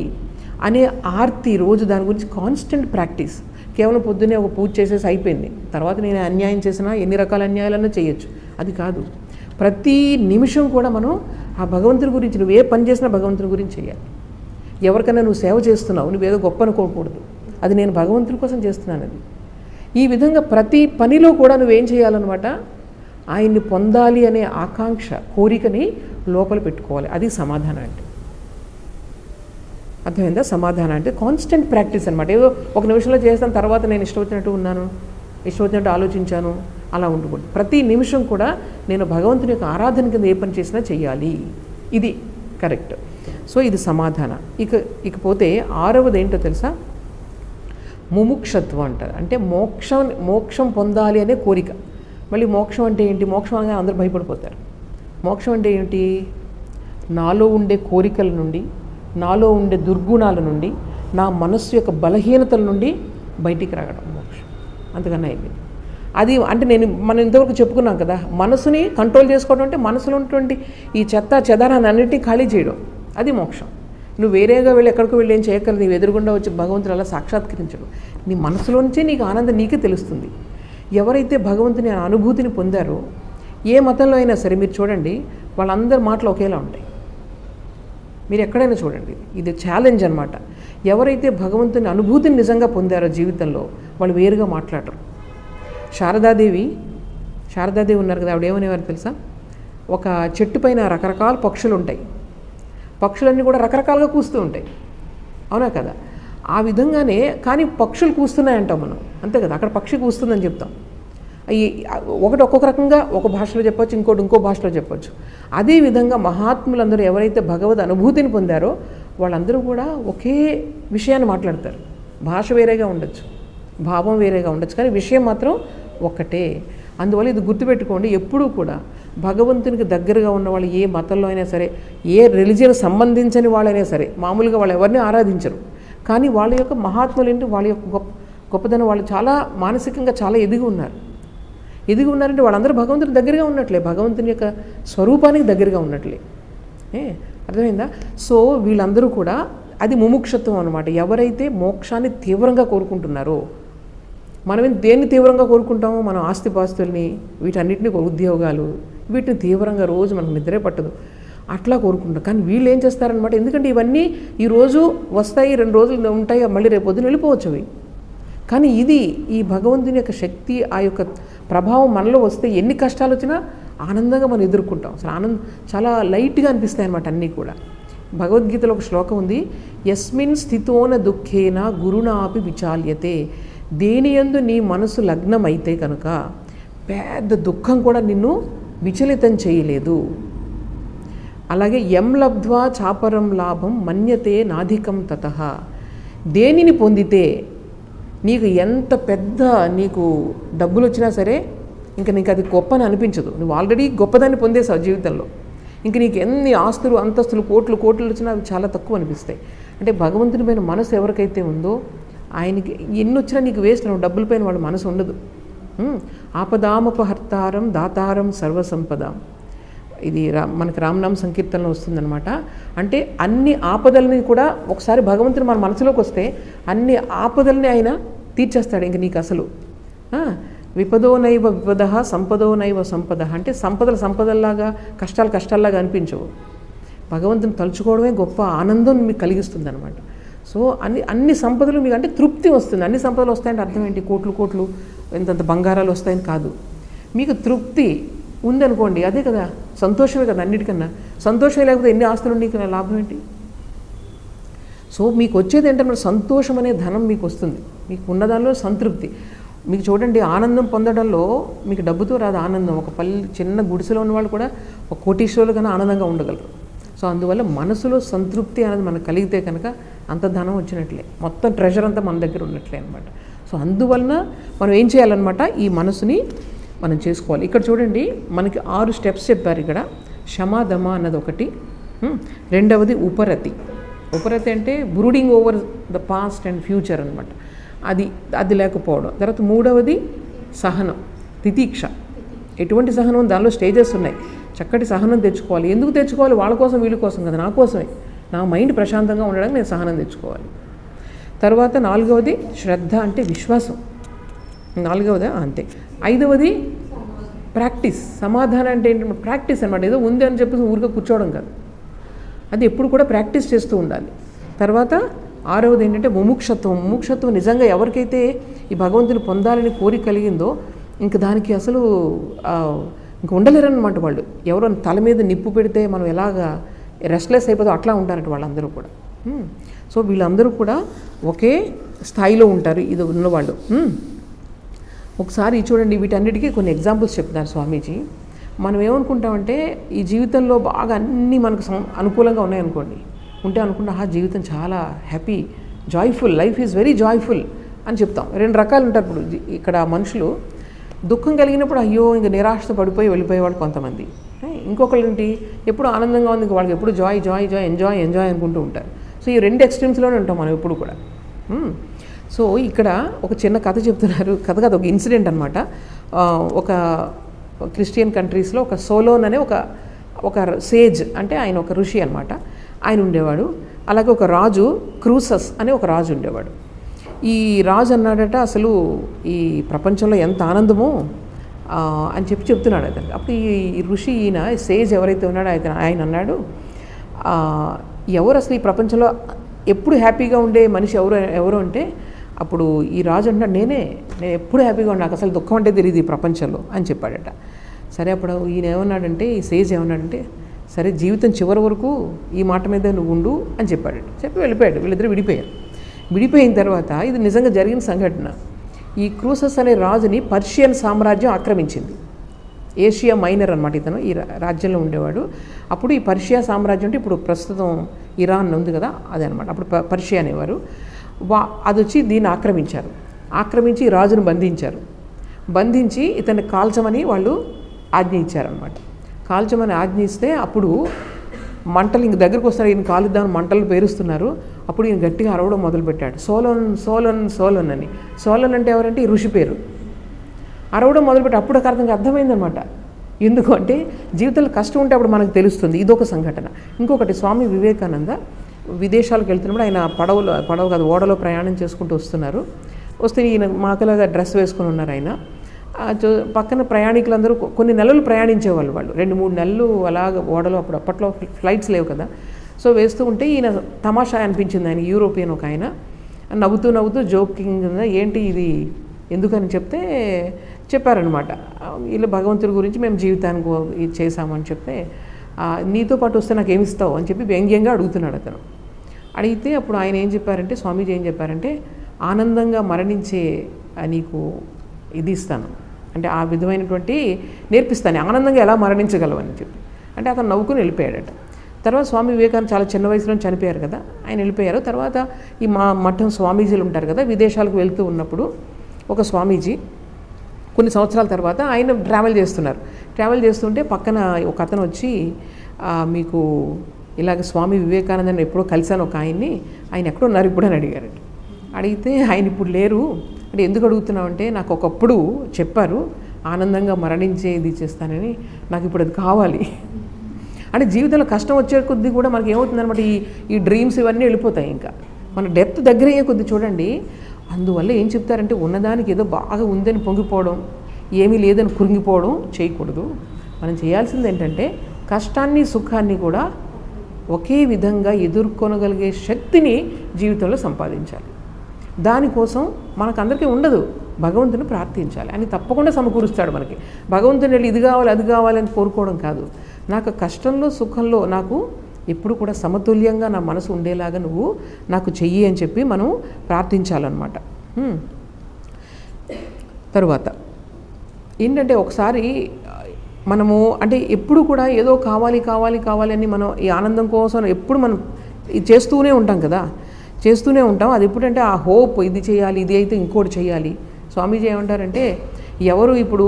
అనే ఆర్తి, రోజు దాని గురించి కాన్స్టెంట్ ప్రాక్టీస్. కేవలం పొద్దున్నే ఒక పూజ చేసేసి అయిపోయింది, తర్వాత నేను అన్యాయం చేసినా ఎన్ని రకాల అన్యాయాలన్నా చేయొచ్చు, అది కాదు. ప్రతి నిమిషం కూడా మనం ఆ భగవంతుని గురించి, నువ్వు ఏ పని చేసినా భగవంతుని గురించి చేయాలి. ఎవరికైనా నువ్వు సేవ చేస్తున్నావు, నువ్వేదో గొప్ప అనుకోకూడదు, అది నేను భగవంతుని కోసం చేస్తున్నాను. అది ఈ విధంగా ప్రతి పనిలో కూడా నువ్వేం చేయాలన్నమాట, ఆయన్ని పొందాలి అనే ఆకాంక్ష, కోరికని లోపల పెట్టుకోవాలి. అది సమాధానం అంటే. అర్థమైందా? సమాధానం అంటే కాన్స్టెంట్ ప్రాక్టీస్ అనమాట. ఏదో ఒక నిమిషంలో చేస్తాను, తర్వాత నేను ఇష్టం వచ్చినట్టు ఆలోచించాను, అలా ఉండకూడదు. ప్రతి నిమిషం కూడా నేను భగవంతుని యొక్క ఆరాధన కింద ఏ పని చేసినా చెయ్యాలి. ఇది కరెక్ట్. సో ఇది సమాధాన. ఇకపోతే 6వది ఏంటో తెలుసా? ముముక్షత్వం అంటారు. అంటే మోక్షం పొందాలి అనే కోరిక. మళ్ళీ మోక్షం అంటే ఏంటి? మోక్షం అనగా అందరూ భయపడిపోతారు. మోక్షం అంటే ఏంటి? నాలో ఉండే కోరికల నుండి, నాలో ఉండే దుర్గుణాల నుండి, నా మనస్సు యొక్క బలహీనతల నుండి బయటికి రావడం మోక్షం. అంతకన్నా అయిపోయింది. అది అంటే మనం ఇంతవరకు చెప్పుకున్నాం కదా, మనసుని కంట్రోల్ చేసుకోవడం అంటే మనసులో ఉన్నటువంటి ఈ చెత్త చెదారాన్ని అన్నింటినీ ఖాళీ చేయడం, అది మోక్షం. నువ్వు వేరేగా వెళ్ళి ఎక్కడికో వెళ్ళి ఏం చేయగలరు, నీవు ఎదురుగుండా వచ్చి భగవంతుడు అలా సాక్షాత్కరించడు. నీ మనసులోంచే నీకు ఆనందం నీకే తెలుస్తుంది. ఎవరైతే భగవంతుని అనుభూతిని పొందారో, ఏ మతంలో అయినా సరే మీరు చూడండి, వాళ్ళందరి మాటలు ఒకేలా ఉంటాయి. మీరు ఎక్కడైనా చూడండి, ఇది ఛాలెంజ్ అనమాట. ఎవరైతే భగవంతుని అనుభూతిని నిజంగా పొందారో జీవితంలో, వాళ్ళు వేరుగా మాట్లాడరు. శారదాదేవి ఉన్నారు కదా, ఆవిడ ఏమనేవారు తెలుసా? ఒక చెట్టు పైన రకరకాల పక్షులు ఉంటాయి, పక్షులన్నీ కూడా రకరకాలుగా కూస్తూ ఉంటాయి, అవునా కదా? ఆ విధంగానే కానీ పక్షులు కూస్తున్నాయంటాం మనం, అంతే కదా? అక్కడ పక్షి కూస్తుందని చెప్తాం. ఒకటి ఒక్కొక్క రకంగా ఒక భాషలో చెప్పొచ్చు, ఇంకోటి ఇంకో భాషలో చెప్పొచ్చు. అదేవిధంగా మహాత్ములందరూ ఎవరైతే భగవద్ అనుభూతిని పొందారో వాళ్ళందరూ కూడా ఒకే విషయాన్ని మాట్లాడతారు. భాష వేరేగా ఉండొచ్చు, భావం వేరేగా ఉండొచ్చు, కానీ విషయం మాత్రం ఒక్కటే. అందువల్ల ఇది గుర్తుపెట్టుకోండి, ఎప్పుడూ కూడా భగవంతునికి దగ్గరగా ఉన్న వాళ్ళు ఏ మతంలో అయినా సరే, ఏ రిలీజియన్ సంబంధించని వాళ్ళైనా సరే, మామూలుగా వాళ్ళు ఎవరిని ఆరాధించరు, కానీ వాళ్ళ యొక్క మహాత్ములు ఏంటి, వాళ్ళ యొక్క గొప్పదనం, వాళ్ళు చాలా మానసికంగా చాలా ఎదిగి ఉన్నారంటే వాళ్ళందరూ భగవంతుని దగ్గరగా ఉన్నట్లే, భగవంతుని యొక్క స్వరూపానికి దగ్గరగా ఉన్నట్లే. అర్థమైందా? సో వీళ్ళందరూ కూడా అది ముముక్షత్వం అనమాట. ఎవరైతే మోక్షాన్ని తీవ్రంగా కోరుకుంటున్నారో, మనం దేన్ని తీవ్రంగా కోరుకుంటామో, మనం ఆస్తిపాస్తుల్ని, వీటన్నిటిని, ఉద్యోగాలు, వీటిని తీవ్రంగా రోజు మనకు నిద్రే పట్టదు, అట్లా కోరుకుంటాం. కానీ వీళ్ళు ఏం చేస్తారనమాట, ఎందుకంటే ఇవన్నీ ఈరోజు వస్తాయి, 2 రోజులు ఉంటాయి, మళ్ళీ రేపు పొద్దున వెళ్ళిపోవచ్చు అవి. కానీ ఇది ఈ భగవంతుని యొక్క శక్తి, ఆ యొక్క ప్రభావం మనలో వస్తే ఎన్ని కష్టాలు వచ్చినా ఆనందంగా మనం ఎదుర్కొంటాం. అసలు చాలా లైట్గా అనిపిస్తాయి అన్నమాట అన్నీ కూడా. భగవద్గీతలో ఒక శ్లోకం ఉంది, యస్మిన్ స్థితోన దుఃఖేన గురునాపి విచాల్యతే. దేనియందు నీ మనసు లగ్నమైతే కనుక పెద్ద దుఃఖం కూడా నిన్ను విచలితం చేయలేదు. అలాగే యం లబ్ధ్వా చాపరం లాభం మన్యతే నాధికం తతః. దేనిని పొందితే నీకు ఎంత పెద్ద నీకు డబ్బులు వచ్చినా సరే ఇంకా నీకు అది గొప్ప అని అనిపించదు. నువ్వు ఆల్రెడీ గొప్పదాన్ని పొందేసావు జీవితంలో. ఇంక నీకు ఎన్ని ఆస్తులు అంతస్తులు కోట్లు కోట్లు వచ్చినా అవి చాలా తక్కువ అనిపిస్తాయి. అంటే భగవంతుని పైన మనసు ఎవరికైతే ఉందో ఆయనకి ఎన్ని వచ్చినా నీకు వేస్ట్. నువ్వు డబ్బుల పైన వాడు మనసు ఉండదు. ఆపదామపహర్తారం దాతారం సర్వసంపదాం, ఇది మనకి రామనామ సంకీర్తనలో వస్తుందన్నమాట. అంటే అన్ని ఆపదల్ని కూడా ఒకసారి భగవంతుడు మన మనసులోకి వస్తే అన్ని ఆపదల్ని ఆయన తీర్చేస్తాడు. ఇంక నీకు అసలు విపదో నైవ విపద సంపదో నైవ సంపద, అంటే సంపదల్లాగా కష్టాలు కష్టాల్లాగా అనిపించవు. భగవంతుని తలుచుకోవడమే గొప్ప ఆనందం మీకు కలిగిస్తుంది అనమాట. సో అన్ని సంపదలు మీకు అంటే తృప్తి వస్తుంది. అన్ని సంపదలు వస్తాయంటే అర్థం ఏంటి? కోట్లు కోట్లు ఎంతంత బంగారాలు వస్తాయని కాదు. మీకు తృప్తి ఉందనుకోండి, అదే కదా సంతోషమే కదా అన్నిటికన్నా. సంతోషమే లేకపోతే ఎన్ని ఆస్తులు నీకు లాభం ఏంటి? సో మీకు వచ్చేది ఏంటంటే సంతోషం అనే ధనం మీకు వస్తుంది. మీకు ఉన్నదానిలో సంతృప్తి. మీకు చూడండి, ఆనందం పొందడంలో మీకు డబ్బుతో రాదు ఆనందం. ఒక చిన్న గుడిసెలో ఉన్న వాళ్ళు కూడా ఒక కోటీశ్వరులు కన్నా ఆనందంగా ఉండగలరు. సో అందువల్ల మనసులో సంతృప్తి అనేది మనకు కలిగితే కనుక అంత ధనం వచ్చినట్లే, మొత్తం ట్రెజర్ అంతా మన దగ్గర ఉన్నట్లే అనమాట. సో అందువలన మనం ఏం చేయాలన్నమాట, ఈ మనసుని మనం చేసుకోవాలి. ఇక్కడ చూడండి మనకి 6 స్టెప్స్ చెప్పారు ఇక్కడ. క్షమాదమ అన్నది ఒకటి. రెండవది ఉపరతి. ఉపరతి అంటే brooding over the past and future అనమాట. అది లేకపోవడం. తర్వాత మూడవది సహనం, తితీక్ష. ఎటువంటి సహనం? దానిలో స్టేజెస్ ఉన్నాయి. చక్కటి సహనం తెచ్చుకోవాలి. ఎందుకు తెచ్చుకోవాలి? వాళ్ళ కోసం వీళ్ళ కోసం కదా, నా కోసమే. నా మైండ్ ప్రశాంతంగా ఉండడానికి నేను సహనం తెచ్చుకోవాలి. తర్వాత 4వది శ్రద్ధ, అంటే విశ్వాసం. 4వదా అంతే. 5వది ప్రాక్టీస్. సమాధానం అంటే ఏంటంటే ప్రాక్టీస్ అనమాట. ఏదో ఉంది అని చెప్పేసి ఊరికే కూర్చోవడం కాదు, అది ఎప్పుడు కూడా ప్రాక్టీస్ చేస్తూ ఉండాలి. తర్వాత 6వది ఏంటంటే ముముక్షత్వం. ముముక్షత్వం నిజంగా ఎవరికైతే ఈ భగవంతుని పొందాలని కోరిక కలిగిందో ఇంక దానికి అసలు ఇంక ఉండలేరన్నమాట వాళ్ళు. ఎవరో తల మీద నిప్పు పెడితే మనం ఎలాగా రెస్ట్లెస్ అయిపోతాం అట్లా ఉంటారట వాళ్ళందరూ కూడా. సో వీళ్ళందరూ కూడా ఒకే స్థాయిలో ఉంటారు ఇది ఉన్నవాళ్ళు. ఒకసారి చూడండి, వీటన్నిటికీ కొన్ని ఎగ్జాంపుల్స్ చెప్తున్నారు స్వామీజీ. మనం ఏమనుకుంటామంటే ఈ జీవితంలో బాగా అన్నీ మనకు అనుకూలంగా ఉన్నాయనుకోండి, ఉంటే అనుకుంటా జీవితం చాలా happy, joyful, life is very joyful అని చెప్తాం. 2 రకాలు ఉంటారు ఇప్పుడు ఇక్కడ మనుషులు. దుఃఖం కలిగినప్పుడు అయ్యో ఇంక నిరాశతో పడిపోయి వెళ్ళిపోయేవాళ్ళు కొంతమంది. ఇంకొకళ్ళు ఏంటి, ఎప్పుడు ఆనందంగా ఉంది, ఇంక వాళ్ళకి ఎప్పుడు Joy Joy Joy enjoy enjoy అనుకుంటూ ఉంటారు. సో ఈ 2 ఎక్స్ట్రీమ్స్లోనే ఉంటాం మనం ఎప్పుడు కూడా. సో ఇక్కడ ఒక చిన్న కథ చెప్తున్నారు. కథ కాదు, ఒక ఇన్సిడెంట్ అనమాట. ఒక క్రిస్టియన్ కంట్రీస్లో ఒక సోలోన్ అనే ఒక సేజ్, అంటే ఆయన ఒక ఋషి అనమాట. ఆయన ఉండేవాడు. అలాగే ఒక రాజు క్రూసస్ అనే ఒక రాజు ఉండేవాడు. ఈ రాజు అన్నాడట, అసలు ఈ ప్రపంచంలో ఎంత ఆనందమో అని చెప్తున్నాడు అతను. అప్పుడు ఈ ఋషి, ఈయన సేజ్ ఎవరైతే ఉన్నాడో ఆయన అన్నాడు, ఎవరు అసలు ఈ ప్రపంచంలో ఎప్పుడు హ్యాపీగా ఉండే మనిషి ఎవరు అంటే అప్పుడు ఈ రాజు అంటాడు, నేను ఎప్పుడు హ్యాపీగా ఉన్నా, నాకు అసలు దుఃఖం అంటే తెలియదు ఈ ప్రపంచంలో అని చెప్పాడట. సరే అప్పుడు ఈయన ఏమన్నాడంటే, ఈ సేజ్ ఏమన్నాడంటే, సరే జీవితం చివరి వరకు ఈ మాట మీద నువ్వు ఉండు అని చెప్పాడట. చెప్పి వెళ్ళిపోయాడు. వీళ్ళిద్దరూ విడిపోయారు. విడిపోయిన తర్వాత ఇది నిజంగా జరిగిన సంఘటన. ఈ క్రూసస్ అనే రాజుని పర్షియన్ సామ్రాజ్యం ఆక్రమించింది. ఏషియా మైనర్ అనమాట ఇతను, ఈ రాజ్యంలో ఉండేవాడు. అప్పుడు ఈ పర్షియా సామ్రాజ్యం అంటే ఇప్పుడు ప్రస్తుతం ఇరాన్ ఉంది కదా, అదే అనమాట. అప్పుడు పర్షియా అనేవారు. అది వచ్చి దీన్ని ఆక్రమించారు. ఆక్రమించి ఈ రాజును బంధించారు. బంధించి ఇతన్ని కాల్చమని వాళ్ళు ఆజ్ఞ ఇచ్చారనమాట. కాల్చమని ఆజ్ఞ ఇస్తే అప్పుడు మంటలు ఇంక దగ్గరకు వస్తారు, ఈయన కాలుద్దామని మంటలు పేరుస్తున్నారు. అప్పుడు ఈయన గట్టిగా అరవడం మొదలుపెట్టాడు, సోలన్ సోలన్ సోలన్ అని. సోలన్ అంటే ఎవరంటే ఈ ఋషి పేరు. అరవడం మొదలుపెట్టి అప్పుడు అర్థమైందనమాట. ఎందుకు అంటే జీవితంలో కష్టం ఉంటే అప్పుడు మనకు తెలుస్తుంది. ఇదొక సంఘటన. ఇంకొకటి, స్వామి వివేకానంద విదేశాలకు వెళ్తున్నప్పుడు ఆయన పడవ కాదు ఓడలో ప్రయాణం చేసుకుంటూ వస్తున్నారు. వస్తే ఈయన మాకలాగా డ్రెస్ వేసుకుని ఉన్నారు. ఆయన పక్కన ప్రయాణికులందరూ కొన్ని నెలలు ప్రయాణించేవాళ్ళు. వాళ్ళు 2-3 నెలలు అలాగ ఓడలో, అప్పట్లో ఫ్లైట్స్ లేవు కదా. సో వేస్తూ ఉంటే ఈయన తమాషా అనిపించింది ఆయన, యూరోపియన్ ఒక ఆయన. నవ్వుతూ జోకింగ్, ఏంటి ఇది ఎందుకని చెప్తే చెప్పారనమాట, వీళ్ళు భగవంతుడి గురించి మేము జీవితానికి ఇది చేశామని చెప్తే, నీతో పాటు వస్తే నాకు ఏమిస్తావు అని చెప్పి వ్యంగ్యంగా అడుగుతున్నాడు అతను. అడిగితే అప్పుడు ఆయన ఏం చెప్పారంటే, స్వామీజీ ఏం చెప్పారంటే, ఆనందంగా మరణించే నీకు ఇది ఇస్తాను, అంటే ఆ విధమైనటువంటి నేర్పిస్తాను, ఆనందంగా ఎలా మరణించగలవు అని చెప్పి. అంటే అతను నవ్వుకుని వెళ్ళిపోయాడట. తర్వాత స్వామి వివేకానంద చాలా చిన్న వయసులో చనిపోయారు కదా, ఆయన వెళ్ళిపోయారు. తర్వాత ఈ మఠం స్వామీజీలు ఉంటారు కదా, విదేశాలకు వెళ్తూ ఉన్నప్పుడు ఒక స్వామీజీ కొన్ని సంవత్సరాల తర్వాత ఆయన ట్రావెల్ చేస్తుంటే పక్కన ఒక అతను వచ్చి మీకు ఇలాగ స్వామి వివేకానందని ఎప్పుడో కలిశాను ఒక ఆయన ఎక్కడో ఉన్నారు ఇప్పుడు అని అడిగారండి. అడిగితే ఆయన ఇప్పుడు లేరు అంటే ఎందుకు అడుగుతున్నావు అంటే నాకు ఒకప్పుడు చెప్పారు ఆనందంగా మరణించేది చేస్తానని, నాకు ఇప్పుడు అది కావాలి అంటే జీవితంలో కష్టం వచ్చే కొద్దీ కూడా మనకి ఏమవుతుందన్నమాట, ఈ డ్రీమ్స్ ఇవన్నీ వెళ్ళిపోతాయి. ఇంకా మన డెప్త్ దగ్గర అయ్యే కొద్దీ చూడండి. అందువల్ల ఏం చెప్తారంటే ఉన్నదానికి ఏదో బాగా ఉందని పొంగిపోవడం, ఏమీ లేదని కురింగిపోవడం చేయకూడదు. మనం చేయాల్సింది ఏంటంటే కష్టాన్ని సుఖాన్ని కూడా ఒకే విధంగా ఎదుర్కొనగలిగే శక్తిని జీవితంలో సంపాదించాలి. దానికోసం మనకందరికీ ఉండదు, భగవంతుని ప్రార్థించాలి. అని తప్పకుండా సమకూరుస్తాడు మనకి. భగవంతుని వెళ్ళి ఇది కావాలి అది కావాలని కోరుకోవడం కాదు, నాకు కష్టంలో సుఖంలో నాకు ఎప్పుడు కూడా సమతుల్యంగా నా మనసు ఉండేలాగా నువ్వు నాకు చెయ్యి అని చెప్పి మనం ప్రార్థించాలన్నమాట. తరువాత ఏంటంటే ఒకసారి మనము అంటే ఎప్పుడు కూడా ఏదో కావాలి కావాలి కావాలని మనం ఈ ఆనందం కోసం ఎప్పుడు మనం చేస్తూనే ఉంటాం కదా, చేస్తూనే ఉంటాం. అది ఎప్పుడంటే ఆ హోప్, ఇది చేయాలి, ఇది అయితే ఇంకోటి చేయాలి. స్వామీజీ ఏమంటారంటే ఎవరు ఇప్పుడు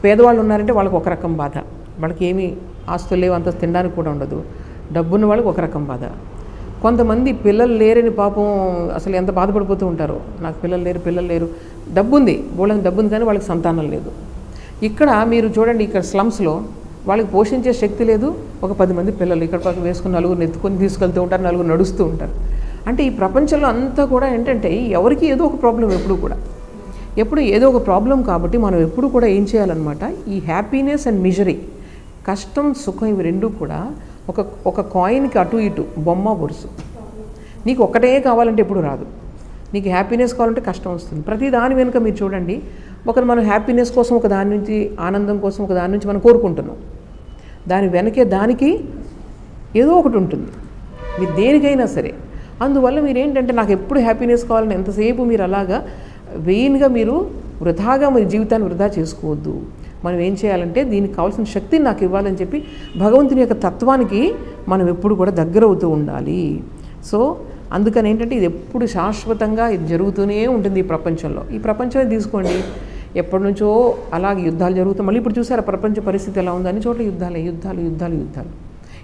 పేదవాళ్ళు ఉన్నారంటే వాళ్ళకి ఒక రకం బాధ, వాళ్ళకి ఏమీ ఆస్తులు లేవు, అంత తినడానికి కూడా ఉండదు. డబ్బున్న వాళ్ళకి ఒక రకం బాధ. కొంతమంది పిల్లలు లేరని పాపం అసలు ఎంత బాధపడిపోతూ ఉంటారో, నాకు పిల్లలు లేరు, డబ్బు ఉంది, బోళ్ళకి డబ్బు ఉంది కానీ వాళ్ళకి సంతానం లేదు. ఇక్కడ మీరు చూడండి, ఇక్కడ స్లమ్స్లో వాళ్ళకి పోషించే శక్తి లేదు, ఒక 10 మంది పిల్లలు ఇక్కడ పక్క వేసుకుని నలుగురు ఎత్తుకొని తీసుకెళ్తూ ఉంటారు, నలుగురు నడుస్తూ ఉంటారు. అంటే ఈ ప్రపంచంలో అంతా కూడా ఏంటంటే ఎవరికి ఏదో ఒక ప్రాబ్లం, ఎప్పుడు ఏదో ఒక ప్రాబ్లం. కాబట్టి మనం ఎప్పుడు కూడా ఏం చేయాలన్నమాట, ఈ హ్యాపీనెస్ అండ్ మిజరీ, కష్టం సుఖం ఇవి రెండూ కూడా ఒక కాయిన్కి అటు ఇటు బొమ్మ బొరుసు. నీకు ఒక్కటే కావాలంటే ఎప్పుడు రాదు. నీకు హ్యాపీనెస్ కావాలంటే కష్టం వస్తుంది. ప్రతి దాని వెనుక మీరు చూడండి, మనం హ్యాపీనెస్ కోసం ఒక దాని నుంచి, ఆనందం కోసం ఒక దాని నుంచి మనం కోరుకుంటున్నాం, దాని వెనకే దానికి ఏదో ఒకటి ఉంటుంది, మీరు దేనికైనా సరే. అందువల్ల మీరు ఏంటంటే నాకు ఎప్పుడు హ్యాపీనెస్ కావాలని ఎంతసేపు మీరు అలాగా వెయిన్గా మీరు వృధాగా మీ జీవితాన్ని వృధా చేసుకోవద్దు. మనం ఏం చేయాలంటే దీనికి కావాల్సిన శక్తిని నాకు ఇవ్వాలని చెప్పి భగవంతుని యొక్క తత్వానికి మనం ఎప్పుడు కూడా దగ్గర అవుతూ ఉండాలి. సో అందుకని ఏంటంటే ఇది ఎప్పుడు శాశ్వతంగా ఇది జరుగుతూనే ఉంటుంది ఈ ప్రపంచంలో. ఈ ప్రపంచమే తీసుకోండి, ఎప్పటి నుంచో అలాగే యుద్ధాలు జరుగుతాయి. మళ్ళీ ఇప్పుడు చూసారా ప్రపంచ పరిస్థితి ఎలా ఉంది, అన్ని చోట్ల యుద్ధాలు.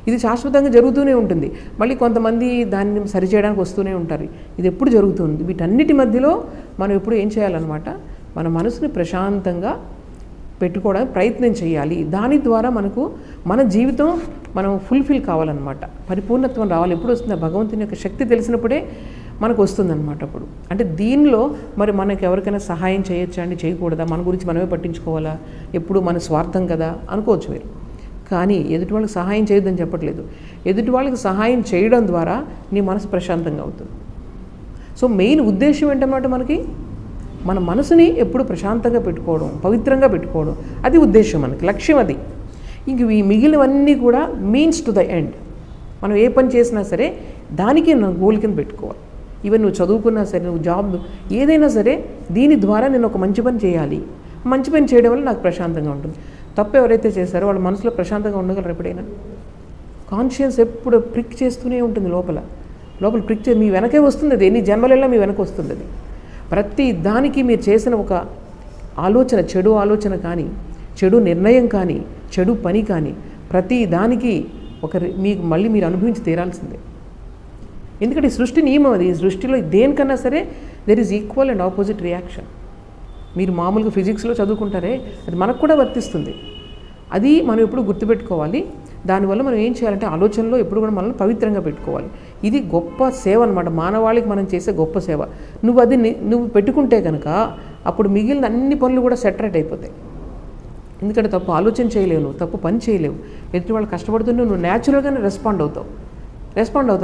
ఇది శాశ్వతంగా జరుగుతూనే ఉంటుంది. మళ్ళీ కొంతమంది దాన్ని సరిచేయడానికి వస్తూనే ఉంటారు. ఇది ఎప్పుడు జరుగుతుంది. వీటన్నిటి మధ్యలో మనం ఎప్పుడు ఏం చేయాలన్నమాట, మన మనసుని ప్రశాంతంగా పెట్టుకోవడానికి ప్రయత్నం చేయాలి. దాని ద్వారా మన జీవితం మనం ఫుల్ఫిల్ కావాలన్నమాట, పరిపూర్ణత్వం రావాలి. ఎప్పుడు వస్తుంది, భగవంతుని యొక్క శక్తి తెలిసినప్పుడే మనకు వస్తుందన్నమాట. అప్పుడు అంటే దీనిలో మరి మనకి ఎవరికైనా సహాయం చేయొచ్చా అండి, చేయకూడదా, మన గురించి మనమే పట్టించుకోవాలా, ఎప్పుడు మన స్వార్థం కదా అనుకోవచ్చు మీరు. కానీ ఎదుటి వాళ్ళకి సహాయం చేయొద్దని చెప్పట్లేదు. ఎదుటి వాళ్ళకి సహాయం చేయడం ద్వారా నీ మనసు ప్రశాంతంగా అవుతుంది. సో మెయిన్ ఉద్దేశం ఏంటన్నమాట, మన మనసుని ఎప్పుడు ప్రశాంతంగా పెట్టుకోవడం, పవిత్రంగా పెట్టుకోవడం, అది ఉద్దేశం, మనకి లక్ష్యం అది. ఇంక ఈ మిగిలినవన్నీ కూడా మీన్స్ టు ద ఎండ్. మనం ఏ పని చేసినా సరే దానికి గోల్ కింద పెట్టుకోవాలి. ఈవెన్ నువ్వు చదువుకున్నా సరే, నువ్వు జాబ్ ఏదైనా సరే, దీని ద్వారా నేను ఒక మంచి పని చేయాలి, మంచి పని చేయడం వల్ల నాకు ప్రశాంతంగా ఉంటుంది. తప్పు ఎవరైతే చేశారో వాళ్ళ మనసులో ప్రశాంతంగా ఉండగలరు ఎప్పుడైనా? కాన్షియన్స్ ఎప్పుడు ప్రిక్ చేస్తూనే ఉంటుంది, లోపల ప్రిక్ మీ వెనకే వస్తుంది అది, ఎన్ని జన్మలలో మీ వెనక వస్తుంది అది. ప్రతి దానికి మీరు చేసిన ఒక ఆలోచన, చెడు ఆలోచన కానీ, చెడు నిర్ణయం కానీ, చెడు పని కానీ, ప్రతి దానికి మీకు మళ్ళీ మీరు అనుభవించి తీరాల్సిందే. ఎందుకంటే సృష్టి నియమం అది. సృష్టిలో దేనికన్నా సరే there is equal and opposite reaction. మీరు మామూలుగా ఫిజిక్స్లో చదువుకుంటారే, అది మనకు కూడా వర్తిస్తుంది. అది మనం ఎప్పుడు గుర్తుపెట్టుకోవాలి. దానివల్ల మనం ఏం చేయాలంటే ఆలోచనలో ఎప్పుడు కూడా మనల్ని పవిత్రంగా పెట్టుకోవాలి. ఇది గొప్ప సేవ అన్నమాట, మానవాళికి మనం చేసే గొప్ప సేవ. నువ్వు పెట్టుకుంటే కనుక అప్పుడు మిగిలిన అన్ని పనులు కూడా సెటరేట్ అయిపోతాయి. ఎందుకంటే తప్పు ఆలోచన చేయలేవు, నువ్వు తప్పు పని చేయలేవు. ఎదుటి వాళ్ళు కష్టపడుతుంటే నువ్వు న్యాచురల్గానే రెస్పాండ్ అవుతావు.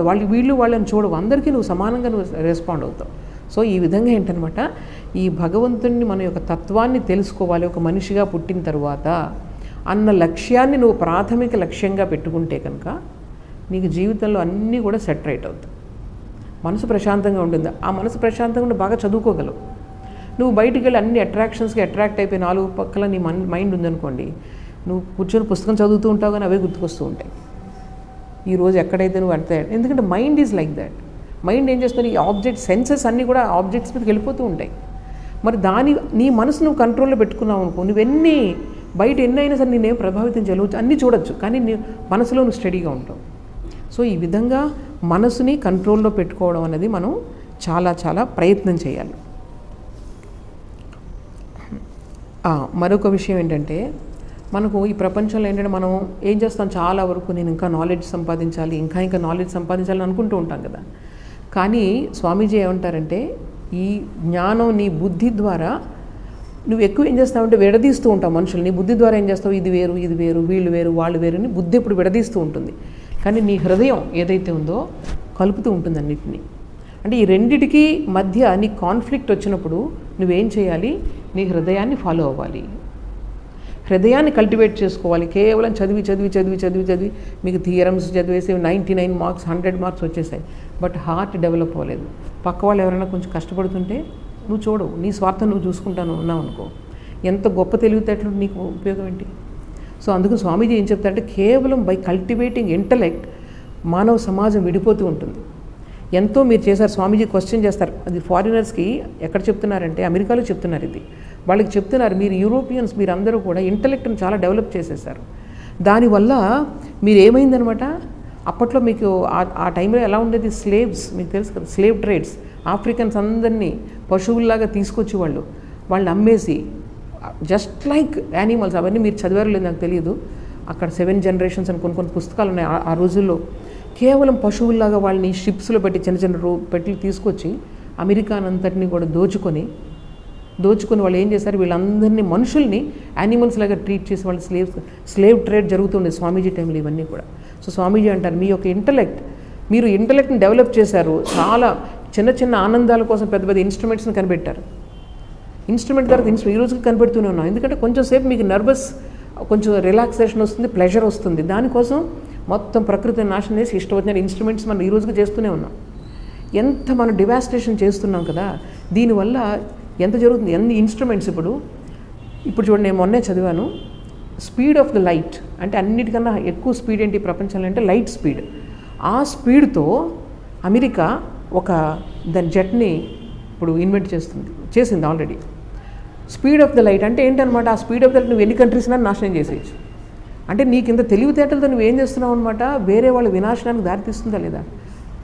వాళ్ళని చూడవు, అందరికీ నువ్వు సమానంగా రెస్పాండ్ అవుతావు. సో ఈ విధంగా ఏంటనమాట, ఈ భగవంతుడిని మన యొక్క తత్వాన్ని తెలుసుకోవాలి ఒక మనిషిగా పుట్టిన తర్వాత అన్న లక్ష్యాన్ని నువ్వు ప్రాథమిక లక్ష్యంగా పెట్టుకుంటే కనుక నీకు జీవితంలో అన్నీ కూడా సెటరేట్ అవుతాయి. మనసు ప్రశాంతంగా ఉంటుంది. ఆ మనసు ప్రశాంతంగా ఉండి బాగా చదువుకోగలవు. నువ్వు బయటికి వెళ్ళి అన్ని అట్రాక్షన్స్కి అట్రాక్ట్ అయిపోయి 4 పక్కల నీ మైండ్ ఉందనుకోండి, నువ్వు కూర్చొని పుస్తకం చదువుతూ ఉంటావు కానీ అవే గుర్తుకొస్తూ ఉంటాయి. ఈరోజు ఎక్కడైతే నువ్వు అంటే, ఎందుకంటే mind is like that. Mind ఏం చేస్తుంది, ఈ ఆబ్జెక్ట్ సెన్సెస్ అన్నీ కూడా ఆబ్జెక్ట్స్ మీదకి వెళ్ళిపోతూ ఉంటాయి. మరి నీ మనసు నువ్వు కంట్రోల్లో పెట్టుకున్నావు అనుకో, నువ్వెన్ని బయట ఎన్ని అయినా సరే నేనేం ప్రభావితం చేయవచ్చు, అన్నీ చూడొచ్చు, కానీ నీ మనసులో నువ్వు స్టడీగా ఉంటావు. సో ఈ విధంగా మనసుని కంట్రోల్లో పెట్టుకోవడం అనేది మనం చాలా చాలా ప్రయత్నం చేయాలి. మరొక విషయం ఏంటంటే, మనకు ఈ ప్రపంచంలో ఏంటంటే మనం ఏం చేస్తాం, చాలా వరకు నేను ఇంకా నాలెడ్జ్ సంపాదించాలి, ఇంకా నాలెడ్జ్ సంపాదించాలని అనుకుంటూ ఉంటాం కదా. కానీ స్వామీజీ ఏమంటారంటే, ఈ జ్ఞానం నీ బుద్ధి ద్వారా నువ్వు ఎక్కువ ఏం చేస్తావంటే విడదీస్తూ ఉంటావు మనుషులు. నీ బుద్ధి ద్వారా ఏం చేస్తావు, ఇది వేరు ఇది వేరు, వీళ్ళు వేరు వాళ్ళు వేరు అని బుద్ధి ఇప్పుడు విడదీస్తూ ఉంటుంది. కానీ నీ హృదయం ఏదైతే ఉందో కలుపుతూ ఉంటుంది అన్నిటినీ. అంటే ఈ రెండిటికి మధ్య నీ కాన్ఫ్లిక్ట్ వచ్చినప్పుడు నువ్వేం చేయాలి, నీ హృదయాన్ని ఫాలో అవ్వాలి, హృదయాన్ని కల్టివేట్ చేసుకోవాలి. కేవలం చదివి చదివి చదివి చదివి చదివి మీకు థియరమ్స్ చదివేసి 99 మార్క్స్ 100 మార్క్స్ వచ్చేసాయి, బట్ హార్ట్ డెవలప్ అవ్వలేదు. పక్క వాళ్ళు ఎవరైనా కొంచెం కష్టపడుతుంటే నువ్వు చూడవు, నీ స్వార్థం నువ్వు చూసుకుంటాను ఉన్నావు అనుకో, ఎంత గొప్ప తెలివితేటలు నీకు ఉపయోగం ఏంటి? సో అందుకు స్వామీజీ ఏం చెప్తారంటే, కేవలం బై కల్టివేటింగ్ ఇంటలెక్ట్ మానవ సమాజం విడిపోతూ ఉంటుంది. ఎంతో మీరు చేశారు. స్వామీజీ క్వశ్చన్ చేస్తారు, అది ఫారినర్స్కి ఎక్కడ చెప్తున్నారంటే అమెరికాలో చెప్తున్నారు. ఇది వాళ్ళకి చెప్తున్నారు, మీరు యూరోపియన్స్ మీరు అందరూ కూడా ఇంటలెక్ట్ని చాలా డెవలప్ చేసేసారు, దానివల్ల మీరు ఏమైందనమాట, అప్పట్లో మీకు ఆ టైంలో ఎలా ఉండేది, స్లేవ్స్ మీకు తెలుసు కదా, స్లేవ్ ట్రేడ్స్, ఆఫ్రికన్స్ అందరినీ పశువుల్లాగా తీసుకొచ్చి వాళ్ళని అమ్మేసి జస్ట్ లైక్ యానిమల్స్. అవన్నీ మీరు చదివారు లేదు నాకు తెలియదు, అక్కడ 7 generations అని కొన్ని పుస్తకాలు ఉన్నాయి. ఆ రోజుల్లో కేవలం పశువుల్లాగా వాళ్ళని షిప్స్లో పెట్టి చిన్న చిన్న పెట్టి తీసుకొచ్చి అమెరికానంతటిని కూడా దోచుకొని వాళ్ళు ఏం చేశారు, వీళ్ళందరినీ మనుషుల్ని యానిమల్స్ లాగా ట్రీట్ చేసి వాళ్ళు స్లేవ్ ట్రేడ్ జరుగుతుండేది స్వామీజీ టైంలో ఇవన్నీ కూడా. సో స్వామీజీ అంటారు, మీ యొక్క మీరు ఇంటలెక్ట్ని డెవలప్ చేశారు, చాలా చిన్న చిన్న ఆనందాల కోసం పెద్ద పెద్ద ఇన్స్ట్రుమెంట్స్ని కనిపెట్టారు. ఇన్స్ట్రుమెంట్ తర్వాత ఈ రోజుకి కనిపెడుతూనే ఉన్నాం, ఎందుకంటే కొంచెం సేపు మీకు నర్వస్ కొంచెం రిలాక్సేషన్ వస్తుంది, ప్లెజర్ వస్తుంది. దానికోసం మొత్తం ప్రకృతిని నాశనం చేసి ఇష్టం వచ్చిన ఇన్స్ట్రుమెంట్స్ మనం ఈ రోజుకి చేస్తూనే ఉన్నాం. ఎంత మనం డివాస్టేషన్ చేస్తున్నాం కదా, దీనివల్ల ఎంత జరుగుతుంది, ఎన్ని ఇన్స్ట్రుమెంట్స్ ఇప్పుడు చూడండి. నేను మొన్నే చదివాను, స్పీడ్ ఆఫ్ ద లైట్ అంటే అన్నిటికన్నా ఎక్కువ స్పీడ్ ఏంటి ప్రపంచంలో అంటే లైట్ స్పీడ్. ఆ స్పీడ్తో అమెరికా దాని జెట్ని ఇప్పుడు ఇన్వెంట్ చేసింది already. Speed of the light అంటే ఏంటనమాట, ఆ స్పీడ్ ఆఫ్ ద లైట్ నువ్వు ఎన్ని కంట్రీస్నా నాశనం చేసేయచ్చు. అంటే నీకు ఇంత తెలివితేటలతో నువ్వు ఏం చేస్తున్నావు అనమాట, వేరే వాళ్ళ వినాశనానికి దారితీస్తుందా లేదా?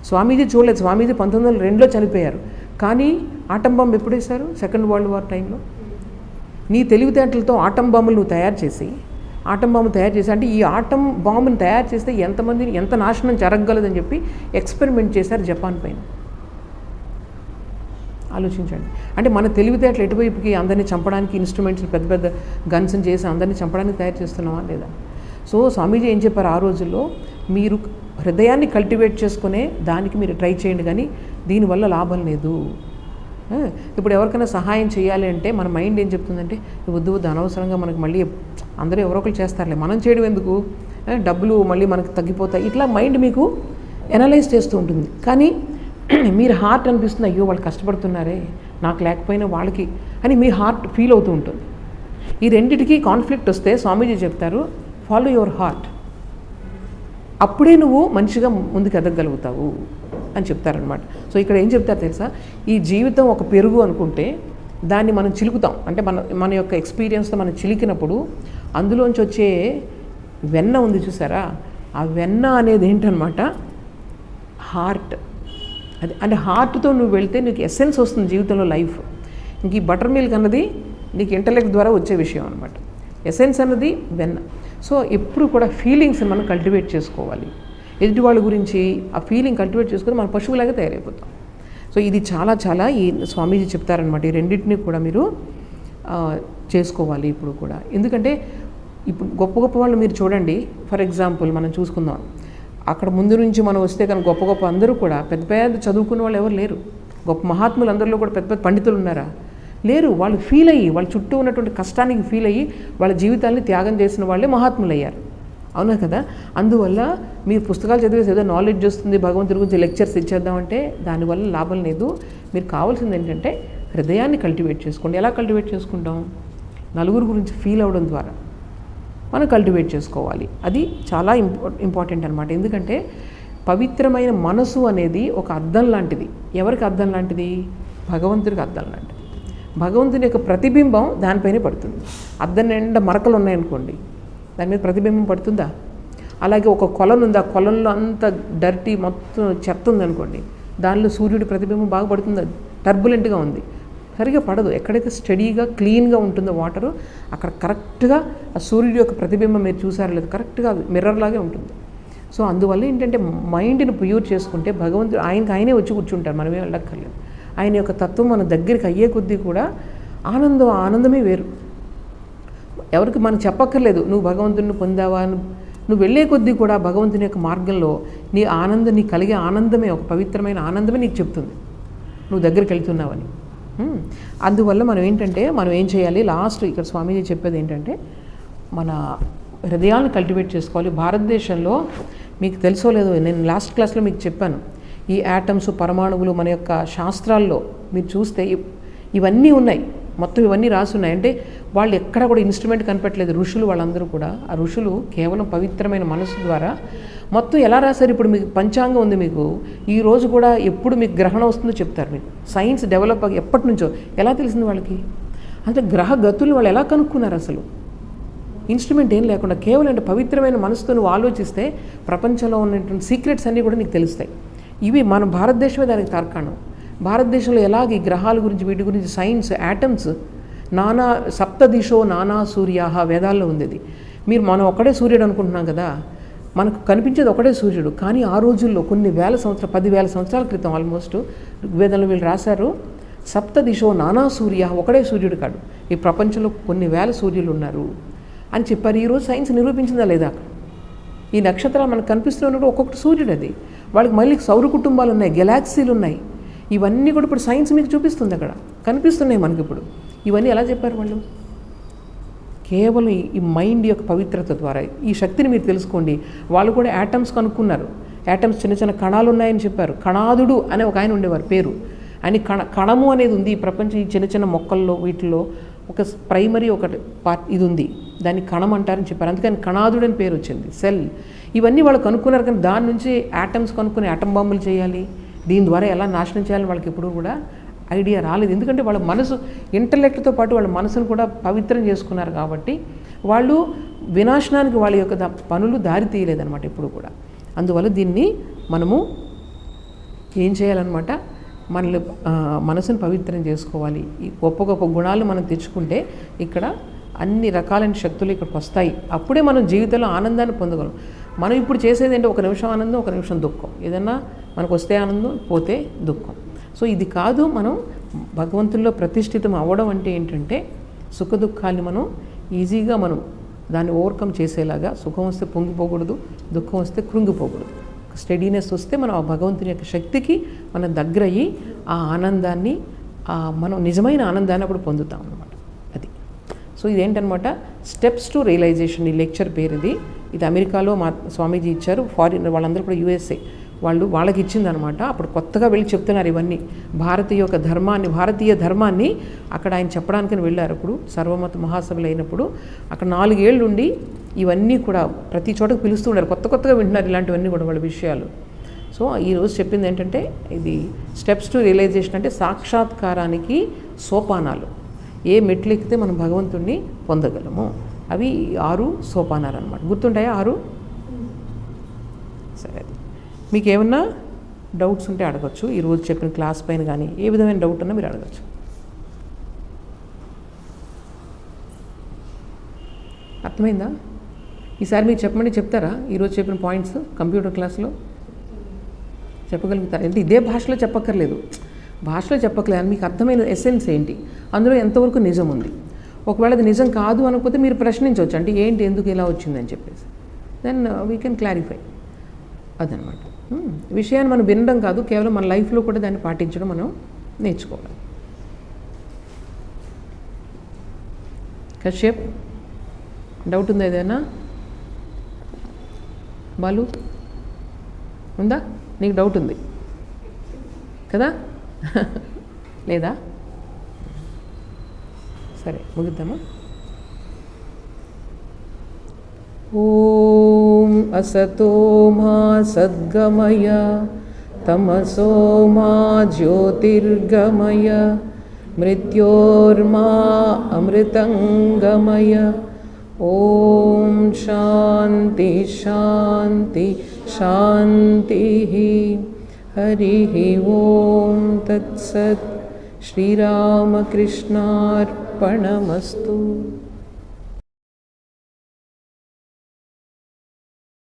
స్వామీజీ చూడలేదు, స్వామీజీ 1902లో చనిపోయారు, కానీ ఆటం బాంబు ఎప్పుడు వేశారు, సెకండ్ వరల్డ్ వార్ టైంలో. నీ తెలివితేటలతో ఆటం బాంబులు నువ్వు తయారు చేసి అంటే ఈ ఆటం బాంబుని తయారు చేస్తే ఎంతమందిని ఎంత నాశనం జరగగలదని చెప్పి ఎక్స్పెరిమెంట్ చేశారు జపాన్ పైన. ఆలోచించండి, అంటే మన తెలివితేటలు ఎటువైపుకి అందరినీ చంపడానికి ఇన్స్ట్రుమెంట్స్ పెద్ద పెద్ద గన్స్ని చేసి అందరినీ చంపడానికి తయారు చేస్తున్నామా లేదా? సో స్వామీజీ ఏం చెప్పారు ఆ రోజుల్లో, మీరు హృదయాన్ని కల్టివేట్ చేసుకునే దానికి మీరు ట్రై చేయండి, కానీ దీనివల్ల లాభం లేదు. ఇప్పుడు ఎవరికైనా సహాయం చేయాలి అంటే మన మైండ్ ఏం చెప్తుందంటే, వద్దు అనవసరంగా మనకు మళ్ళీ అందరూ ఎవరో ఒకరు చేస్తారులే, మనం చేయడం ఎందుకు, డబ్బులు మళ్ళీ మనకు తగ్గిపోతాయి, ఇట్లా మైండ్ మీకు ఎనలైజ్ చేస్తూ ఉంటుంది. కానీ మీరు హార్ట్ అనిపిస్తుంది, అయ్యో వాళ్ళు కష్టపడుతున్నారే, నాకు లేకపోయినా వాళ్ళకి అని మీ హార్ట్ ఫీల్ అవుతూ ఉంటుంది. ఈ రెండిటికి కాన్ఫ్లిక్ట్ వస్తే స్వామీజీ చెప్తారు, ఫాలో యువర్ హార్ట్, అప్పుడే నువ్వు మంచిగా ముందుకు ఎదగలుగుతావు అని చెప్తారనమాట. సో ఇక్కడ ఏం చెప్తారు తెలుసా, ఈ జీవితం ఒక పెరుగు అనుకుంటే దాన్ని మనం చిలుకుతాం, అంటే మన యొక్క ఎక్స్పీరియన్స్తో మనం చిలికినప్పుడు అందులోంచి వచ్చే వెన్న ఉంది చూసారా, ఆ వెన్న అనేది ఏంటనమాట హార్ట్. అది అంటే హార్ట్తో నువ్వు వెళ్తే నీకు ఎసెన్స్ వస్తుంది జీవితంలో, లైఫ్. ఇంక ఈ బటర్ మిల్క్ అన్నది నీకు ఇంటలెక్ట్ ద్వారా వచ్చే విషయం అనమాట, ఎసెన్స్ అన్నది వెన్న. సో ఎప్పుడు కూడా ఫీలింగ్స్ని మనం కల్టివేట్ చేసుకోవాలి, ఎదుటి వాళ్ళ గురించి ఆ ఫీలింగ్ కల్టివేట్ చేసుకుని మనం పశువులాగా తయారైపోతాం. సో ఇది చాలా చాలా ఈ స్వామీజీ చెప్తారనమాట, ఈ రెండింటినీ కూడా మీరు చేసుకోవాలి ఇప్పుడు కూడా. ఎందుకంటే ఇప్పుడు గొప్ప గొప్ప వాళ్ళు మీరు చూడండి, ఫర్ ఎగ్జాంపుల్ మనం చూసుకుందాం, అక్కడ ముందు నుంచి మనం వస్తే కానీ గొప్ప గొప్ప అందరూ కూడా పెద్ద పెద్ద చదువుకున్న వాళ్ళు ఎవరు లేరు. గొప్ప మహాత్ములు అందరిలో కూడా పెద్ద పెద్ద పండితులు ఉన్నారా? లేరు. వాళ్ళు ఫీల్ అయ్యి, వాళ్ళ చుట్టూ ఉన్నటువంటి కష్టానికి ఫీల్ అయ్యి వాళ్ళ జీవితాన్ని త్యాగం చేసిన వాళ్ళే మహాత్ములు అయ్యారు. అవునా కదా? అందువల్ల మీరు పుస్తకాలు చదివేసి ఏదో నాలెడ్జ్ వస్తుంది, భగవంతుడి గురించి లెక్చర్స్ ఇచ్చేద్దామంటే దానివల్ల లాభం లేదు. మీరు కావాల్సింది ఏంటంటే హృదయాన్ని కల్టివేట్ చేసుకోండి. ఎలా కల్టివేట్ చేసుకుంటాం? నలుగురు గురించి ఫీల్ అవ్వడం ద్వారా. మనం కల్టివేట్ చేసుకోవాలి. అది చాలా ఇంపార్టెంట్ అనమాట. ఎందుకంటే పవిత్రమైన మనసు అనేది ఒక అద్దం లాంటిది. ఎవరికి అద్దం లాంటిది? భగవంతుడికి అద్దం లాంటిది. భగవంతుని యొక్క ప్రతిబింబం దానిపైనే పడుతుంది. అద్దం నిండా మరకలు ఉన్నాయనుకోండి, దాని మీద ప్రతిబింబం పడుతుందా? అలాగే ఒక కొలను ఉంది, ఆ కొలంలో అంత డర్టీ మొత్తం చెత్త ఉందనుకోండి, దానిలో సూర్యుడి ప్రతిబింబం బాగా పడుతుంది. టర్బులెంట్గా ఉంది, సరిగా పడదు. ఎక్కడైతే స్టడీగా క్లీన్గా ఉంటుందో వాటరు, అక్కడ కరెక్ట్గా ఆ సూర్యుడి యొక్క ప్రతిబింబం మీరు చూసారో లేదు, కరెక్ట్గా మిర్రర్ లాగే ఉంటుంది. సో అందువల్ల ఏంటంటే మైండ్ని ప్యూర్ చేసుకుంటే భగవంతుడు ఆయనే వచ్చి కూర్చుంటారు, మనమే వెళ్ళక్కర్లేదు. ఆయన యొక్క తత్వం మన దగ్గరికి అయ్యే కొద్దీ కూడా ఆనందమే వేరు. ఎవరికి మనం చెప్పక్కర్లేదు నువ్వు భగవంతుడిని పొందావా. నువ్వు వెళ్ళే కొద్దీ కూడా భగవంతుని యొక్క మార్గంలో నీ కలిగే ఆనందమే, ఒక పవిత్రమైన ఆనందమే నీకు చెప్తుంది నువ్వు దగ్గరికి వెళ్తున్నావని. అందువల్ల మనం ఏం చేయాలి, లాస్ట్ ఇక్కడ స్వామీజీ చెప్పేది ఏంటంటే మన హృదయాలను కల్టివేట్ చేసుకోవాలి. భారతదేశంలో మీకు తెలుసో లేదో, నేను లాస్ట్ క్లాస్లో మీకు చెప్పాను, ఈ యాటమ్స్, పరమాణువులు మన యొక్క శాస్త్రాల్లో మీరు చూస్తే ఇవన్నీ ఉన్నాయి, మొత్తం ఇవన్నీ రాసి ఉన్నాయి. అంటే వాళ్ళు ఎక్కడ కూడా ఇన్స్ట్రుమెంట్ కనిపెట్టలేదు, ఋషులు వాళ్ళందరూ కూడా. ఆ ఋషులు కేవలం పవిత్రమైన మనసు ద్వారా మొత్తం ఎలా రాశారు. ఇప్పుడు మీకు పంచాంగం ఉంది, మీకు ఈ రోజు కూడా ఎప్పుడు మీకు గ్రహణం వస్తుందో చెప్తారు. మీకు సైన్స్ డెవలప్ ఎప్పటి నుంచో ఎలా తెలిసింది వాళ్ళకి? అంటే గ్రహ గతులు వాళ్ళు ఎలా కనుక్కున్నారు? అసలు ఇన్స్ట్రుమెంట్ ఏం లేకుండా కేవలం అంటే పవిత్రమైన మనసుతో నువ్వు ఆలోచిస్తే ప్రపంచంలో ఉన్నటువంటి సీక్రెట్స్ అన్నీ కూడా నీకు తెలుస్తాయి. ఇవి మన భారతదేశమే దానికి తార్కాణం. భారతదేశంలో ఎలాగ ఈ గ్రహాల గురించి, వీటి గురించి సైన్స్, యాటమ్స్, నానా సప్తదిశో నానా సూర్యాహ వేదాల్లో ఉంది. అది మనం ఒకడే సూర్యుడు అనుకుంటున్నాం కదా, మనకు కనిపించేది ఒకటే సూర్యుడు. కానీ ఆ రోజుల్లో కొన్ని 10,000 సంవత్సరాల క్రితం ఆల్మోస్ట్ వేదంలో వీళ్ళు రాశారు, సప్తదిశో నానా సూర్య, ఒకడే సూర్యుడు కాడు, ఈ ప్రపంచంలో కొన్ని వేల సూర్యులు ఉన్నారు అని చెప్పారు. ఈరోజు సైన్స్ నిరూపించిందా లేదా? ఈ నక్షత్రాలు మనకు కనిపిస్తున్నప్పుడు ఒక్కొక్కటి సూర్యుడు. అది వాళ్ళకి మళ్ళీ సౌర కుటుంబాలు ఉన్నాయి, గెలాక్సీలు ఉన్నాయి. ఇవన్నీ కూడా ఇప్పుడు సైన్స్ మీకు చూపిస్తుంది, అక్కడ కనిపిస్తున్నాయి మనకి ఇప్పుడు. ఇవన్నీ ఎలా చెప్పారు వాళ్ళు? కేవలం ఈ మైండ్ యొక్క పవిత్రత ద్వారా. ఈ శక్తిని మీరు తెలుసుకోండి. వాళ్ళు కూడా యాటమ్స్ కనుక్కున్నారు. యాటమ్స్ చిన్న చిన్న కణాలు ఉన్నాయని చెప్పారు. కణాదుడు అనే ఒక ఆయన ఉండేవారు పేరు. ఆయన కణము అనేది ఉంది ఈ ప్రపంచం, ఈ చిన్న చిన్న మొక్కల్లో వీటిలో ఒక ప్రైమరీ ఒకటి పార్ట్ ఇది ఉంది, దాన్ని కణం అంటారని చెప్పారు. అందుకని కణాదుడు అని పేరు వచ్చింది, సెల్. ఇవన్నీ వాళ్ళు కనుక్కున్నారు. కానీ దాని నుంచి యాటమ్స్ కనుక్కుని యాటమ్ బాంబులు చేయాలి, దీని ద్వారా ఎలా నాశనం చేయాలని వాళ్ళకి ఎప్పుడూ కూడా ఐడియా రాలేదు. ఎందుకంటే వాళ్ళ మనసు, ఇంటలెక్ట్తో పాటు వాళ్ళ మనసును కూడా పవిత్రం చేసుకున్నారు కాబట్టి వాళ్ళు వినాశనానికి వాళ్ళ యొక్క పనులు దారి తీయలేదన్నమాట ఎప్పుడు కూడా. అందువల్ల దీన్ని మనము ఏం చేయాలన్నమాట, మనసును పవిత్రం చేసుకోవాలి. ఈ గొప్ప గొప్ప గుణాలు మనం తెచ్చుకుంటే ఇక్కడ అన్ని రకాలైన శక్తులు ఇక్కడికి వస్తాయి. అప్పుడే మనం జీవితంలో ఆనందాన్ని పొందగలం. మనం ఇప్పుడు చేసేది ఏంటంటే ఒక నిమిషం ఆనందం, ఒక నిమిషం దుఃఖం. ఏదన్నా మనకు వస్తే ఆనందం, పోతే దుఃఖం. సో ఇది కాదు. మనం భగవంతుల్లో ప్రతిష్ఠితం అవ్వడం అంటే ఏంటంటే సుఖ దుఃఖాన్ని మనం ఈజీగా మనం దాన్ని ఓవర్కమ్ చేసేలాగా, సుఖం వస్తే పొంగిపోకూడదు, దుఃఖం వస్తే కృంగిపోకూడదు. స్టడీనెస్ వస్తే మనం ఆ భగవంతుని యొక్క శక్తికి మనం దగ్గర అయ్యి ఆ ఆనందాన్ని, మనం నిజమైన ఆనందాన్ని అప్పుడు పొందుతాం అన్నమాట. అది. సో ఇదేంటనమాట, స్టెప్స్ టు రియలైజేషన్. ఈ లెక్చర్ పేరు ఇది అమెరికాలో మా స్వామీజీ ఇచ్చారు. ఫారిన్ వాళ్ళందరూ కూడా USA వాళ్ళకి ఇచ్చిందనమాట. అప్పుడు కొత్తగా వెళ్ళి చెప్తున్నారు ఇవన్నీ. భారతీయ ధర్మాన్ని అక్కడ ఆయన చెప్పడానికని వెళ్ళారు. అప్పుడు సర్వమత మహాసభలు అయినప్పుడు అక్కడ 4 ఏళ్ళు ఉండి ఇవన్నీ కూడా ప్రతి చోటకు పిలుస్తున్నారు. కొత్తగా వింటున్నారు ఇలాంటివన్నీ కూడా వాళ్ళ విషయాలు. సో ఈరోజు చెప్పింది ఏంటంటే ఇది స్టెప్స్ టు రియలైజేషన్, అంటే సాక్షాత్కారానికి సోపానాలు. ఏ మెట్లు ఎక్కితే మనం భగవంతుణ్ణి పొందగలము, అవి 6 సోపానాలు అనమాట. గుర్తుంటాయా 6? సరే, అది మీకు ఏమన్నా డౌట్స్ ఉంటే అడగచ్చు. ఈరోజు చెప్పిన క్లాస్ పైన కానీ ఏ విధమైన డౌట్ ఉన్నా మీరు అడగచ్చు. అర్థమైందా? ఈసారి మీకు చెప్పమని చెప్తారా? ఈరోజు చెప్పిన పాయింట్స్ కంప్యూటర్ క్లాస్లో చెప్పగలుగుతారా? అంటే ఇదే భాషలో చెప్పక్కర్లేదు, భాషలో చెప్పక్కర్లేదు. మీకు అర్థమైన ఎసెన్స్ ఏంటి, అందులో ఎంతవరకు నిజం ఉంది. ఒకవేళ అది నిజం కాదు అనకపోతే మీరు ప్రశ్నించవచ్చు, అంటే ఏంటి, ఎందుకు ఇలా వచ్చిందని చెప్పేసి. Then we can clarify. అదనమాట విషయాన్ని మనం వినడం కాదు, కేవలం మన లైఫ్లో కూడా దాన్ని పాటించడం మనం నేర్చుకోవాలి. కశ్యప్, డౌట్ ఉందా ఏదైనా? బాలు ఉందా? నీకు డౌట్ ఉంది కదా? లేదా? సరే, ముగిద్దామా? ఓం అసతో మా సద్గమయ తమసో మా జ్యోతిర్గమయ మృత్యోర్మా అమృతంగమయ. ఓం శాంతి శాంతి శాంతి. హరి ఓం తత్సత్. శ్రీరామకృష్ణార్పణమస్తు.